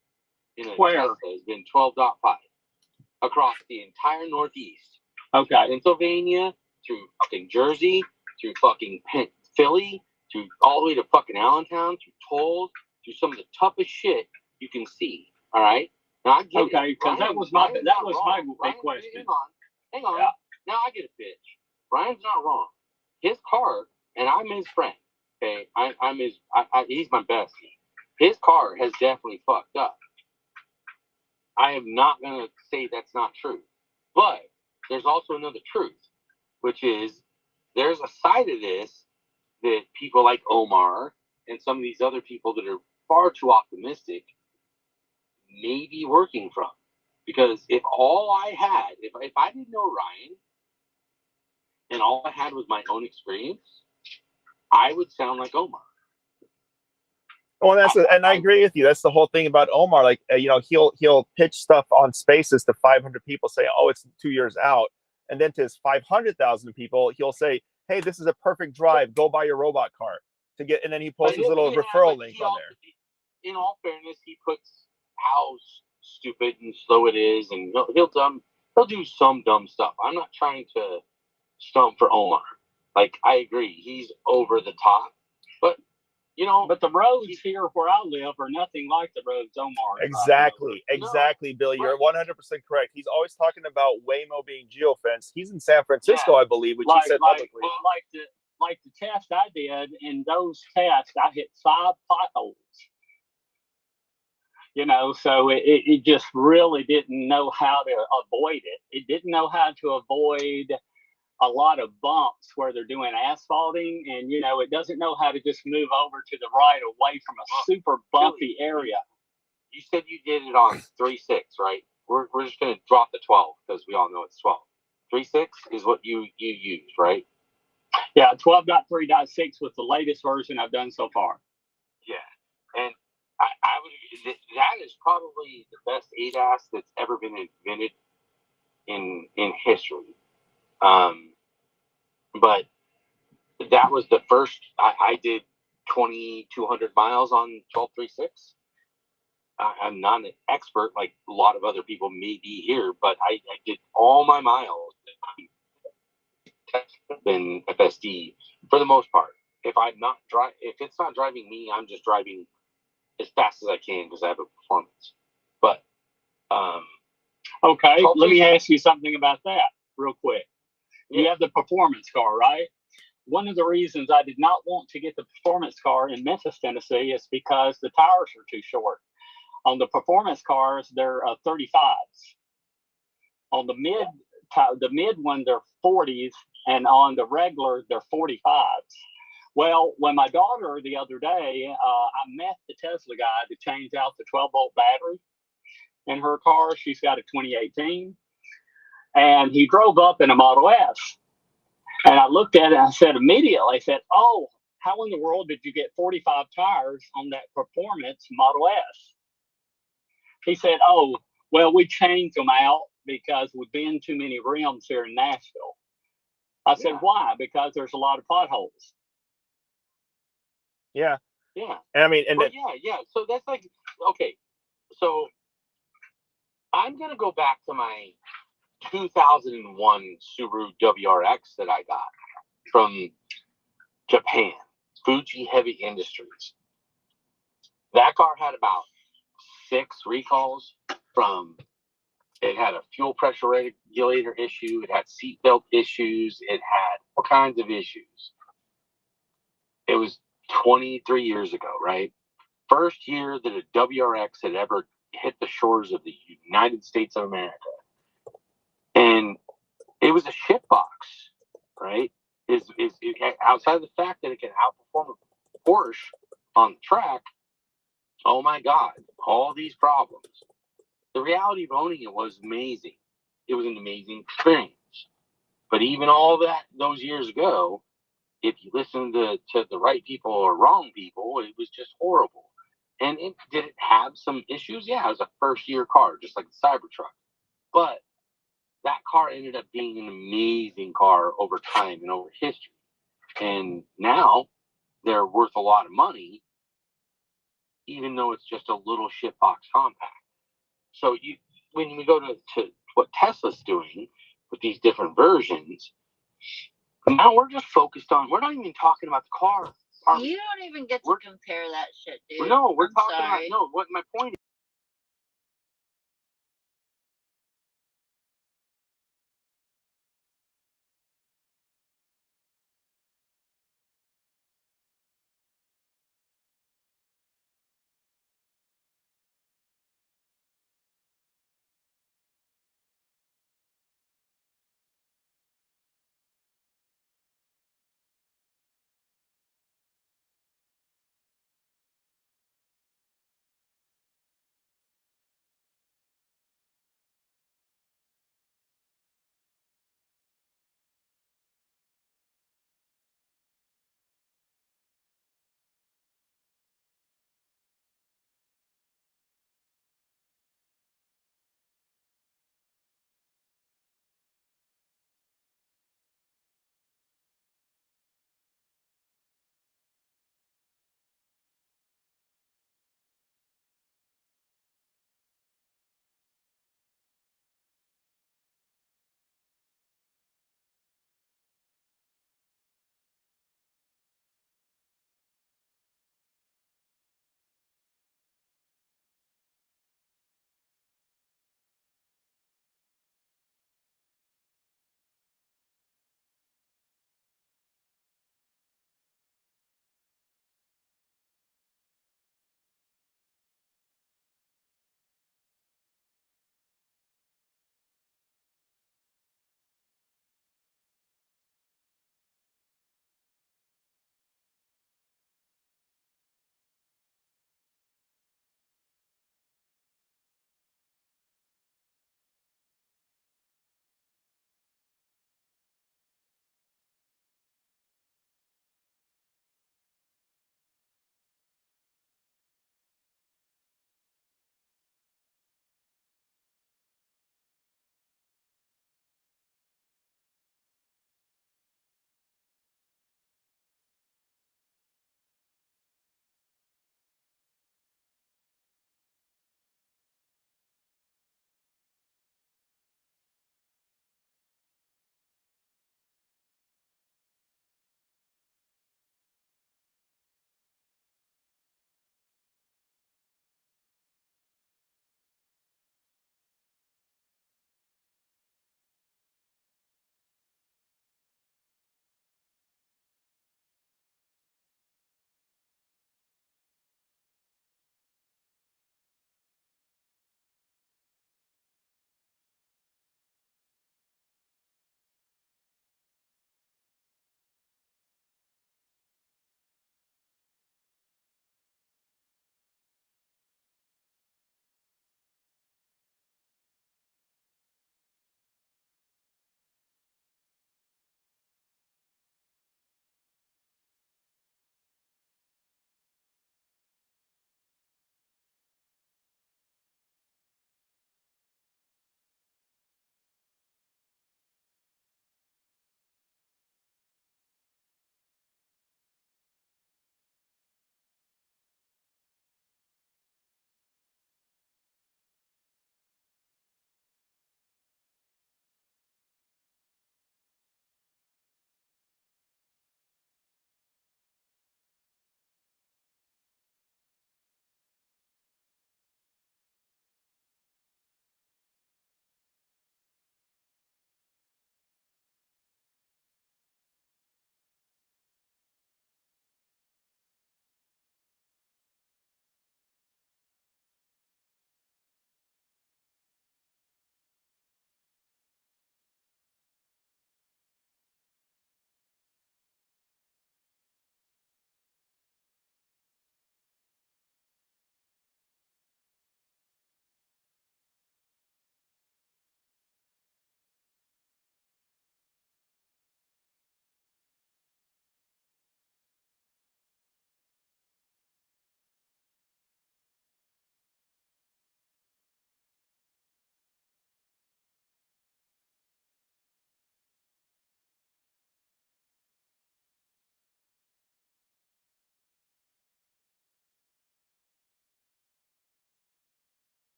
in a Tesla has been 12.5 across the entire Northeast. Okay. Pennsylvania, through fucking Jersey, through fucking Philly, through all the way to fucking Allentown, through tolls, through some of the toughest shit you can see. All right. Now I get it. Because that was my big question. Hang on. Yeah. Now I get a bitch. Brian's not wrong. His car, and I'm his friend. Okay, I'm his. He's my bestie. His car has definitely fucked up. I am not gonna say that's not true, but there's also another truth, which is there's a side of this that people like Omar and some of these other people that are far too optimistic may be working from. Because if all I had, if I didn't know Ryan and all I had was my own experience, I would sound like Omar. Oh, and I agree with you. That's the whole thing about Omar. Like, he'll pitch stuff on Spaces to 500 people, say, "Oh, it's 2 years out," and then to his 500,000 people, he'll say, "Hey, this is a perfect drive. Go buy your robot car." And then he posts his little referral link on there. In all fairness, he puts how stupid and slow it is, and he'll do some dumb stuff. I'm not trying to stump for Omar. Like, I agree, he's over the top, but but the roads here where I live are nothing like the roads Omar. Exactly, Bill. You're 100% correct. He's always talking about Waymo being geofenced. He's in San Francisco, I believe, which he said publicly. Like the test I did, in those tests, I hit 5 potholes. So it just really didn't know how to avoid it. It didn't know how to avoid a lot of bumps where they're doing asphalting, and it doesn't know how to just move over to the right away from a super bumpy area. You said you did it on 3.6, right? We're just going to drop the 12 because we all know it's 12. 3.6 is what you used, right? Yeah, 12.3.6 was the latest version I've done so far. Yeah, and I would. That is probably the best ADAS that's ever been invented in history. But that was the first. I did 2,200 miles on 12.3.6. I'm not an expert like a lot of other people may be here, but I did all my miles in FSD for the most part. If it's not driving me, I'm just driving as fast as I can because I have a performance. But okay, let me ask you something about that real quick. You have the performance car, right? One of the reasons I did not want to get the performance car in Memphis, Tennessee is because the tires are too short. On the performance cars, they're 35s. On the mid one, they're 40s, and on the regular, they're 45s. Well, when my daughter the other day, I met the Tesla guy to change out the 12-volt battery in her car. She's got a 2018, and he drove up in a Model S. And I looked at it and I said immediately, I said, "Oh, how in the world did you get 45 tires on that performance Model S?" He said, "Oh, well, we changed them out because we've been too many rims here in Nashville." I said, "Why?" "Because there's a lot of potholes." Yeah. Yeah. And I mean, and well, yeah. So that's like, okay. So I'm going to go back to my 2001 Subaru WRX that I got from Japan, Fuji Heavy Industries. That car had about 6 recalls from, it had a fuel pressure regulator issue, it had seatbelt issues, it had all kinds of issues. It was 23 years ago, right? First year that a WRX had ever hit the shores of the United States of America. And it was a shitbox, right? Is outside of the fact that it can outperform a Porsche on the track, oh my God, all these problems. The reality of owning it was amazing. It was an amazing experience. But even all that, those years ago, if you listen to the right people or wrong people, it was just horrible. And did it have some issues? Yeah, it was a first-year car, just like the Cybertruck. But that car ended up being an amazing car over time and over history. And now they're worth a lot of money, even though it's just a little shitbox compact. So when we go to what Tesla's doing with these different versions, now we're just focused on, we're not even talking about the car. You don't even get to compare that shit, dude. No, we're I'm talking sorry. about, no, what my point is.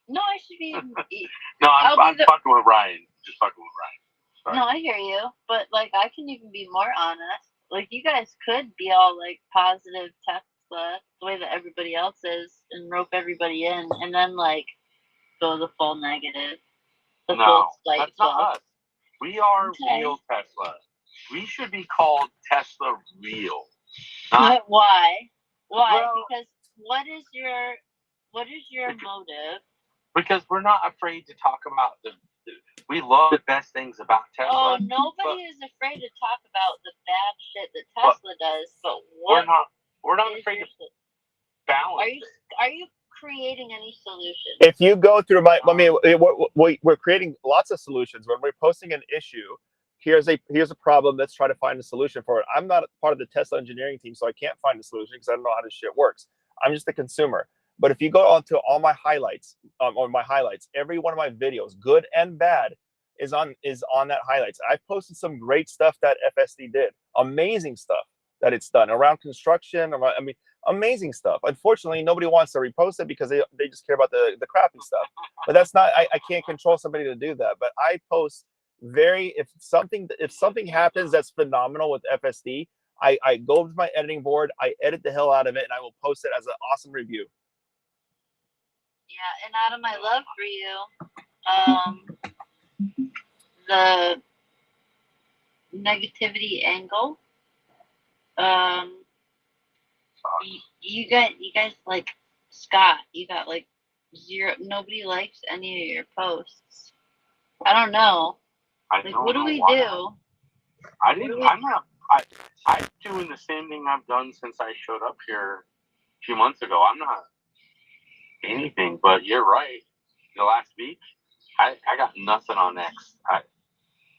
No, I should be. No, I'm fucking with Ryan. Just fucking with Ryan. Sorry. No, I hear you, but like I can even be more honest. Like you guys could be all like positive Tesla, the way that everybody else is, and rope everybody in, and then like go the full negative. No, that's not us. We are real Tesla. We should be called Tesla Real. Why? Well, because what is your motive? Because we're not afraid to talk about we love the best things about Tesla. Oh, nobody is afraid to talk about the bad shit that Tesla does, but what we're not afraid to balance it. Are you creating any solutions? If you go through we're creating lots of solutions. When we're posting an issue, here's a problem, let's try to find a solution for it. I'm not part of the Tesla engineering team, so I can't find a solution because I don't know how this shit works. I'm just a consumer. But if you go onto all my highlights, every one of my videos, good and bad, is on that highlights. I posted some great stuff that FSD did, amazing stuff that it's done around construction. Amazing stuff. Unfortunately, nobody wants to repost it because they just care about the crappy stuff. But that's not. I can't control somebody to do that. But I post if something happens that's phenomenal with FSD, I go to my editing board, I edit the hell out of it, and I will post it as an awesome review. Yeah, and out of my love for you, the negativity angle, you guys like Scott, you got like zero. Nobody likes any of your posts. I don't know. What do we do? I'm doing the same thing I've done since I showed up here a few months ago. I'm not anything, but you're right. The last week, I got nothing on X.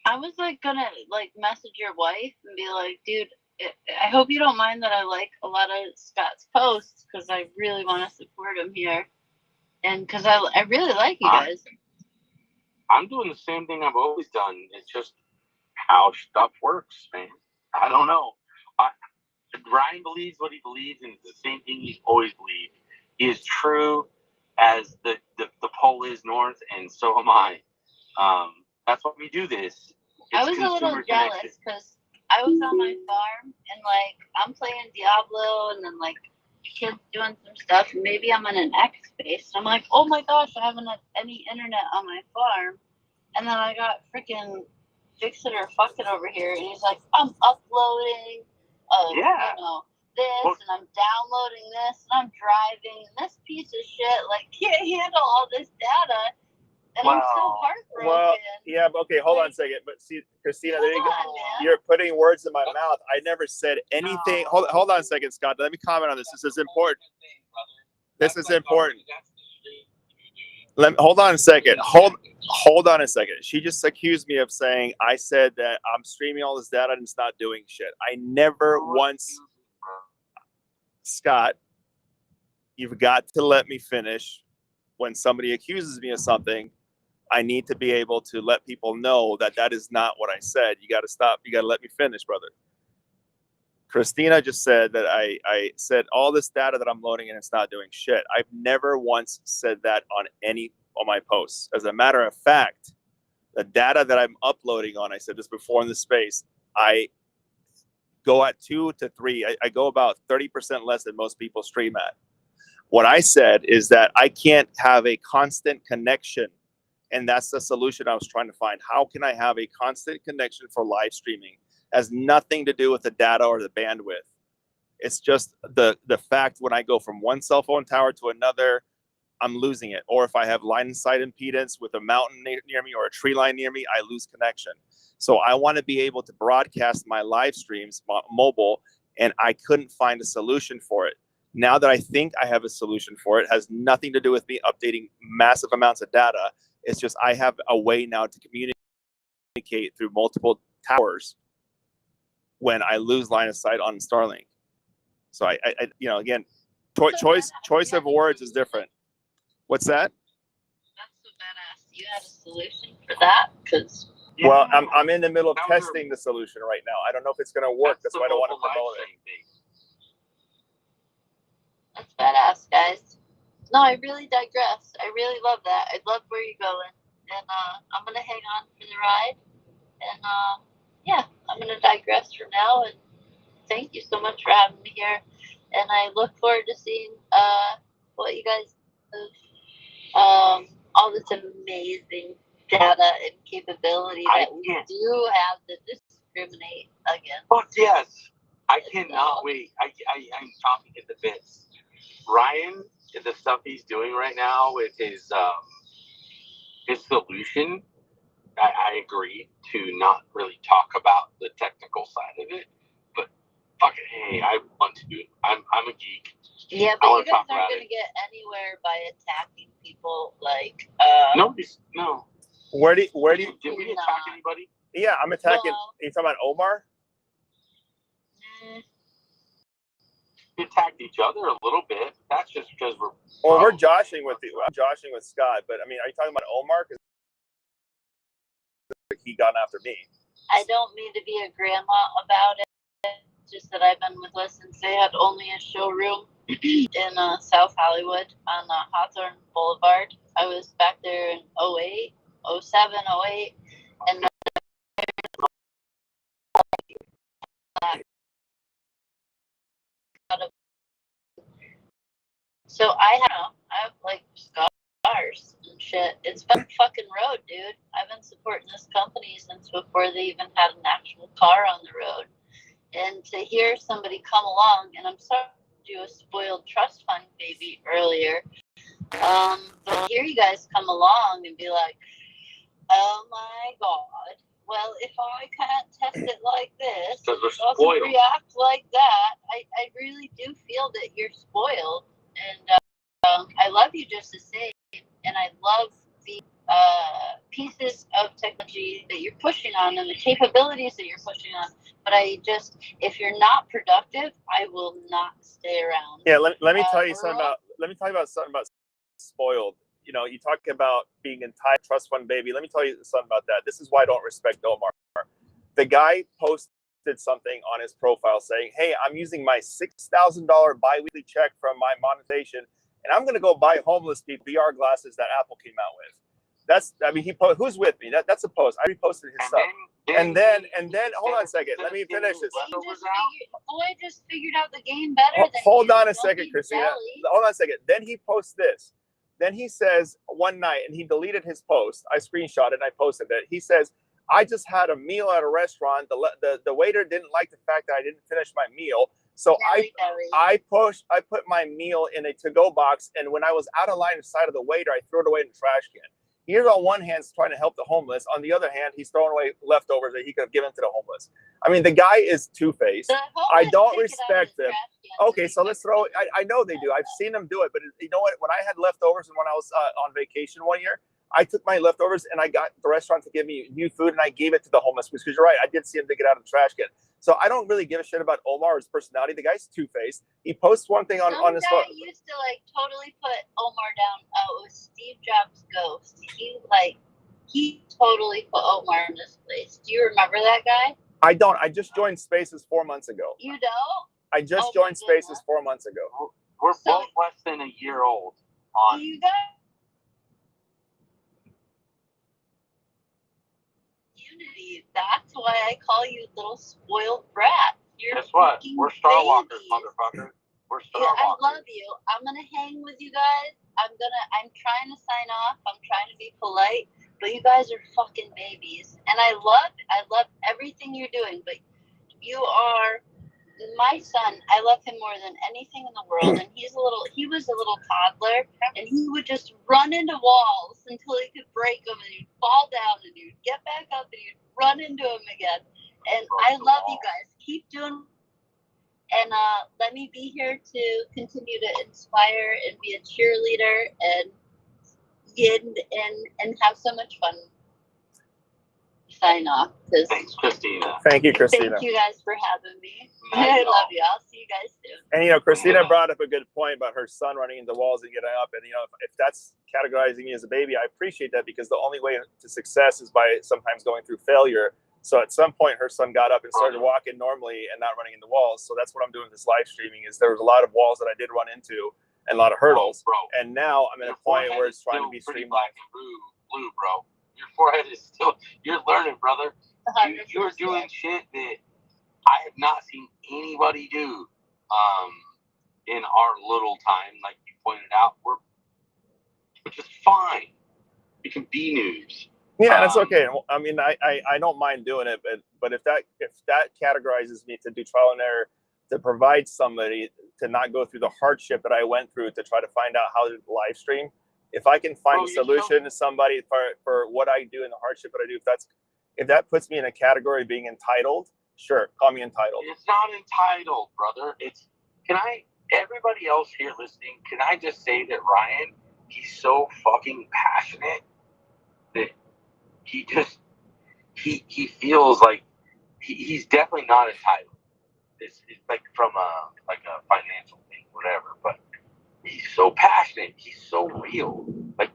I was like gonna like message your wife and be like, dude, I hope you don't mind that I like a lot of Scott's posts because I really want to support him here, and because I really like you guys. I'm doing the same thing I've always done. It's just how stuff works, man. I don't know. Ryan believes what he believes, and it's the same thing he's always believed. He is true as the pole is north, and so am I. That's why we do this. I was a little jealous because I was on my farm and like I'm playing Diablo and then like kids doing some stuff and maybe I'm in an X space. I'm like, oh my gosh, I haven't had any internet on my farm. And then I got freaking Fix It or Fuck It over here and he's like, I'm uploading this and I'm downloading this and I'm driving and this piece of shit like can't handle all this data. And I'm so heartbroken. Well, yeah, but okay, hold on a second. But see, Christina, there you go. You're putting words in my mouth. I never said anything. Hold on a second, Scott. Let me comment on this. This is important. This is important. Hold on a second. Hold on a second. She just accused me of saying I said that I'm streaming all this data and it's not doing shit. I never once. Scott, you've got to let me finish. When somebody accuses me of something, I need to be able to let people know that that is not what I said. You got to stop. You got to let me finish, brother. Christina just said that I said all this data that I'm loading and it's not doing shit. I've never once said that on my posts. As a matter of fact, the data that I'm uploading on, I said this before in the space, I go at 2 to 3. I go about 30% less than most people stream at. What I said is that I can't have a constant connection. And that's the solution I was trying to find. How can I have a constant connection for live streaming? It has nothing to do with the data or the bandwidth. It's just the fact when I go from one cell phone tower to another, I'm losing it. Or if I have line of sight impedance with a mountain near me or a tree line near me, I lose connection. So I want to be able to broadcast my live streams mobile, and I couldn't find a solution for it. Now that I think I have a solution for it, it has nothing to do with me updating massive amounts of data. It's just I have a way now to communicate through multiple towers when I lose line of sight on Starlink. So I again, choice of words is different. What's that? That's so badass. You had a solution for that? Because well, I'm in the middle of testing the solution right now. I don't know if it's going to work. That's why I don't want to promote it. That's badass, guys. No, I really digress. I really love that. I love where you're going. And I'm going to hang on for the ride. And yeah, I'm going to digress for now. And thank you so much for having me here. And I look forward to seeing what you guys all this amazing data and capability that we do have to discriminate against. Oh, yes. I cannot wait. I'm chomping at the bits. Ryan, the stuff he's doing right now with his solution, I agree to not really talk about the technical side of it, but fuck it, hey, I want to do it. I'm a geek. Yeah, but you guys aren't going to get anywhere by attacking people like. No. Where do you? Did we attack anybody? Yeah, I'm attacking. Well, you talking about Omar? We attacked each other a little bit. That's just because we're. Well, we're joshing with Scott, but I mean, are you talking about Omar? Because he got after me. I don't mean to be a grandma about it. It's just that I've been with us since they had only a showroom in South Hollywood on Hawthorne Boulevard. I was back there in 08, 07, 08, and then so I have like scars and shit. It's been a fucking road, dude. I've been supporting this company since before they even had an actual car on the road. And to hear somebody come along, and I'm sorry to do a spoiled trust fund baby earlier, but here you guys come along and be like, oh my God, well, if I can't test it like this, it doesn't react like that, I really do feel that you're spoiled. And I love you just the same, and I love the pieces of technology that you're pushing on and the capabilities that you're pushing on. But if you're not productive, I will not stay around. Yeah, let me tell you something about spoiled. You know, you talk about being entitled trust fund baby. Let me tell you something about that. This is why I don't respect Omar. The guy posted something on his profile saying, "Hey, I'm using my $6,000 biweekly check from my monetization, and I'm going to go buy homeless people VR glasses that Apple came out with." He posted. Who's with me? That's a post. I reposted his stuff. And then, hold on a second. Let me finish this. Boy just figured out the game better than hold on a second, Christina. Hold on a second. Then he posts this. Then he says one night, and he deleted his post. I screenshot it and I posted it. He says, "I just had a meal at a restaurant. The waiter didn't like the fact that I didn't finish my meal. So I put my meal in a to-go box, and when I was out of line inside of the waiter, I threw it away in the trash can." He's on one hand trying to help the homeless. On the other hand, he's throwing away leftovers that he could have given to the homeless. I mean, the guy is two-faced. I don't respect him. Okay, so let's throw it. I know they do. I've seen them do it. But you know what? When I had leftovers and when I was on vacation one year, I took my leftovers and I got the restaurant to give me new food and I gave it to the homeless because you're right. I did see him dig it out of the trash can. So I don't really give a shit about Omar or his personality. The guy's two-faced. He posts one thing on his phone. Some guy used to totally put Omar down. It was Steve Jobs' ghost. He totally put Omar in this place. Do you remember that guy? I don't. I just joined Spaces 4 months ago. You don't? I just joined Spaces 4 months ago. We're both less than a year old. Do you guys? That's why I call you little spoiled brat. Guess what? We're Star Walkers, motherfucker. We're Star Walkers. I love you. I'm gonna hang with you guys. I'm trying to sign off. I'm trying to be polite, but you guys are fucking babies. And I love everything you're doing, but you are my son. I love him more than anything in the world. And he was a little toddler, and he would just run into walls until he could break them, and he'd fall down, and he'd get back up, and he'd run into them again. And I love you guys. Keep doing. And let me be here to continue to inspire and be a cheerleader and have so much fun. Sign off. Thanks, Christina. Thank you, Christina. Thank you guys for having me. I love you. I'll see you guys soon. And Christina brought up a good point about her son running into walls and getting up. And if that's categorizing me as a baby, I appreciate that because the only way to success is by sometimes going through failure. So at some point, her son got up and started walking normally and not running into walls. So that's what I'm doing with this live streaming. Is there was a lot of walls that I did run into, and a lot of hurdles. bro. And now I'm at a point where it's trying to be pretty streamlined. black and blue, bro. Your forehead is still. You're learning, brother. You're doing shit that I have not seen anybody do. In our little time, like you pointed out, which is fine. We can be noobs. Yeah, that's okay. I mean, I don't mind doing it, but if that categorizes me to do trial and error, to provide somebody to not go through the hardship that I went through to try to find out how to live stream, if I can find a solution to somebody for what I do and the hardship that I do, if that puts me in a category of being entitled, sure, call me entitled. It's not entitled, brother. Everybody else here listening, can I just say that Ryan, he's so fucking passionate that he feels like he's definitely not entitled. It's like from a financial thing, whatever. But he's so passionate. He's so real. Like,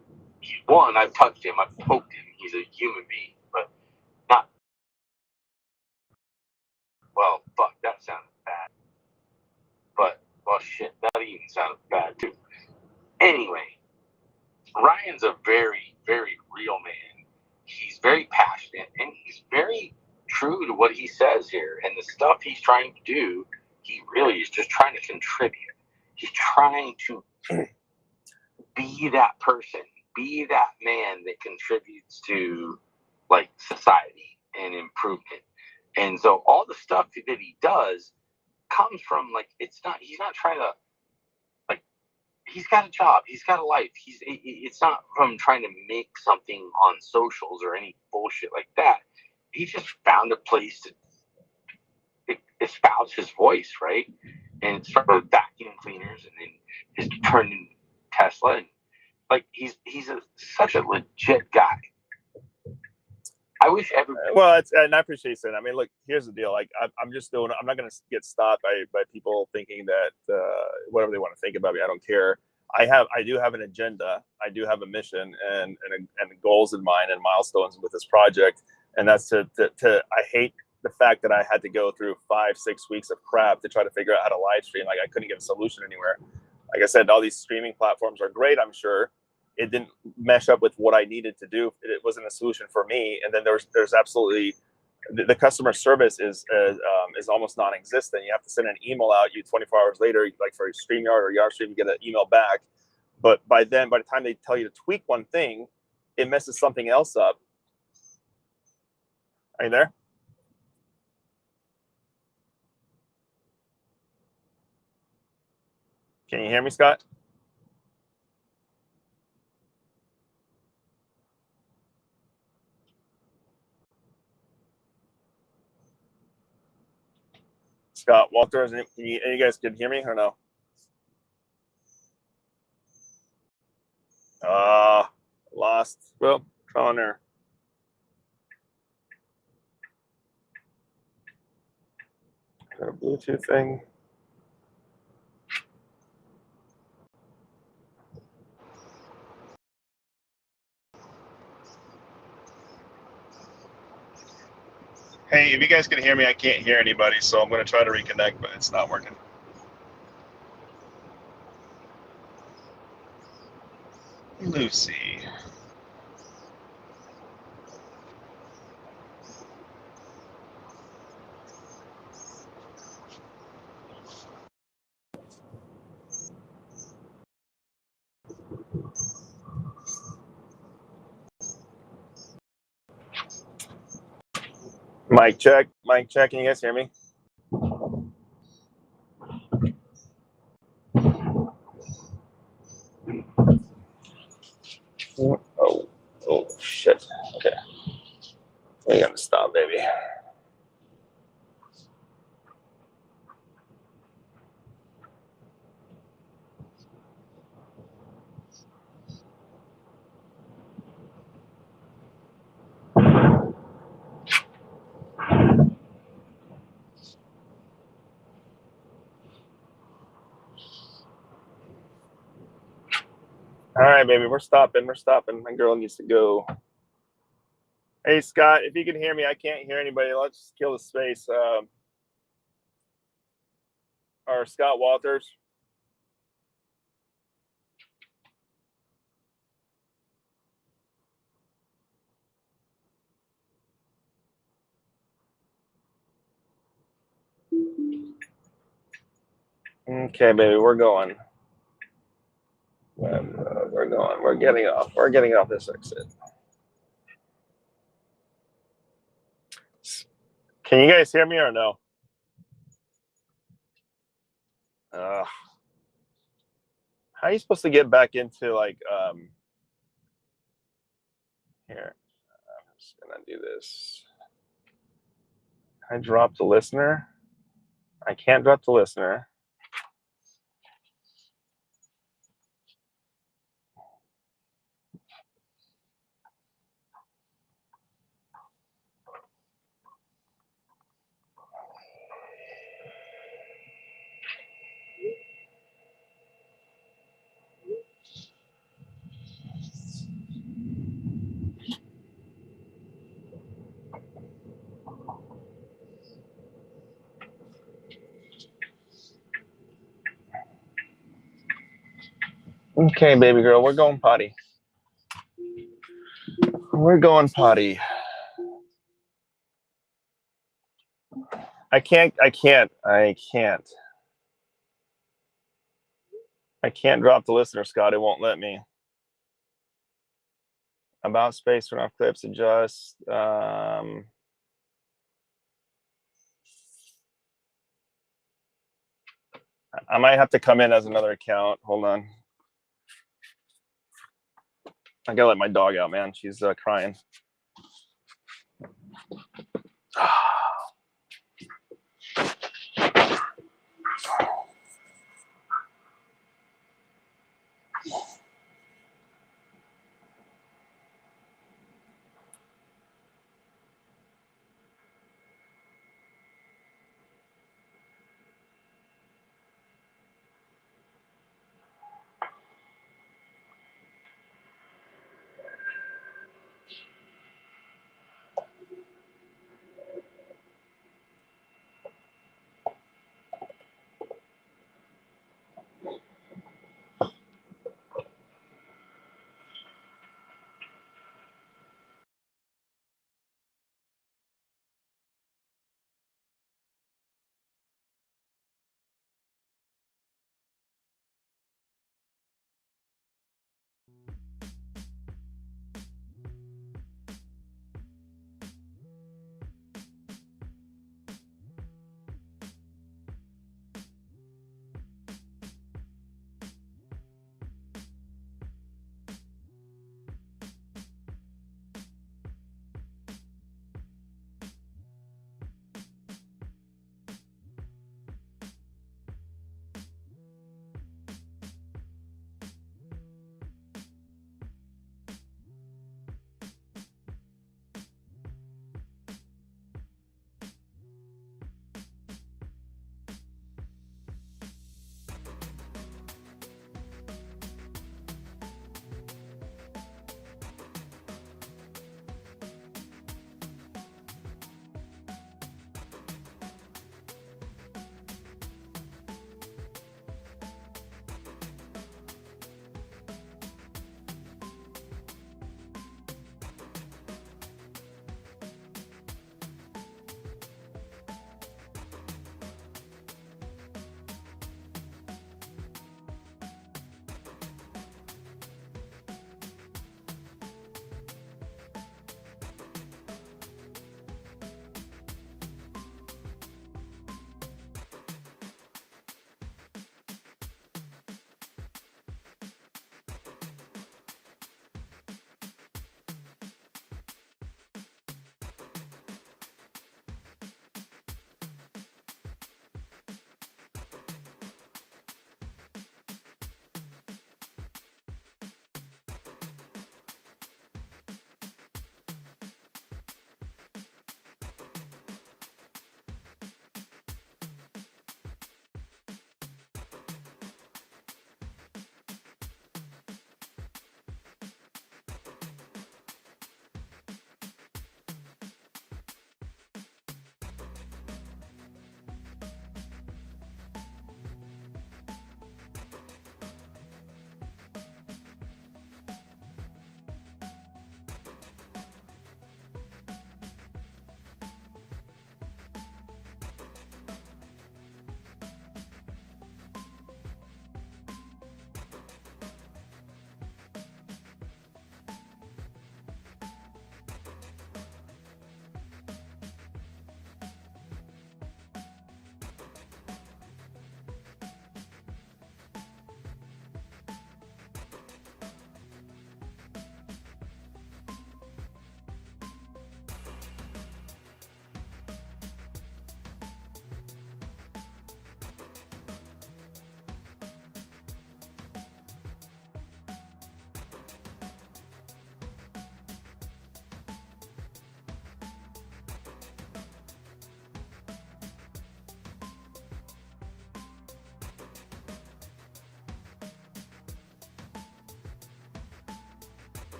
I've touched him. I've poked him. He's a human being, but not. Well, fuck, that sounded bad. But, well, shit, that even sounded bad too. Anyway, Ryan's a very, very real man. He's very passionate, and he's very true to what he says here. And the stuff he's trying to do, he really is just trying to contribute. He's trying to be that person, be that man that contributes to, like, society and improvement. And so all the stuff that he does comes from, like, he's not trying to, like, he's got a job, he's got a life. It's not from trying to make something on socials or any bullshit like that. He just found a place to espouse his voice, right? And it started with vacuum cleaners, and then his turned into Tesla, and like he's such a legit guy. I wish everybody. Well, and I appreciate that. I mean, look, here's the deal. Like, I'm just doing. I'm not going to get stopped by people thinking that whatever they want to think about me. I don't care. I do have an agenda. I do have a mission and goals in mind and milestones with this project. And that's to I hate the fact that I had to go through 5-6 weeks of crap to try to figure out how to live stream. Like, I couldn't get a solution anywhere. Like I said, all these streaming platforms are great, I'm sure. It didn't mesh up with what I needed to do. It wasn't a solution for me. And then there's absolutely the customer service is almost non-existent. You have to send an email out. 24 hours later, like for StreamYard or YardStream, you get an email back. But by the time they tell you to tweak one thing, it messes something else up. Are you there? Can you hear me, Scott? Scott, Walter, you guys can hear me or no? Lost. Well, on there. Got a Bluetooth thing. Hey, if you guys can hear me, I can't hear anybody, so I'm going to try to reconnect, but it's not working. Lucy. Mic check. Mic check. Can you guys hear me? Oh, shit. Okay. We gotta stop, baby. All right, baby, we're stopping. My girl needs to go. Hey, Scott, if you can hear me, I can't hear anybody. Let's just kill the space. Or Scott Walters. Okay, baby, we're going. We're going. We're getting off. We're getting off this exit. Can you guys hear me or no? How are you supposed to get back into like here? I'm just gonna do this. I dropped the listener. I can't drop the listener. Okay, baby girl, we're going potty. We're going potty. I can't drop the listener, Scott. It won't let me. About space, turn off clips, adjust. I might have to come in as another account. Hold on. I gotta let my dog out, man. She's crying.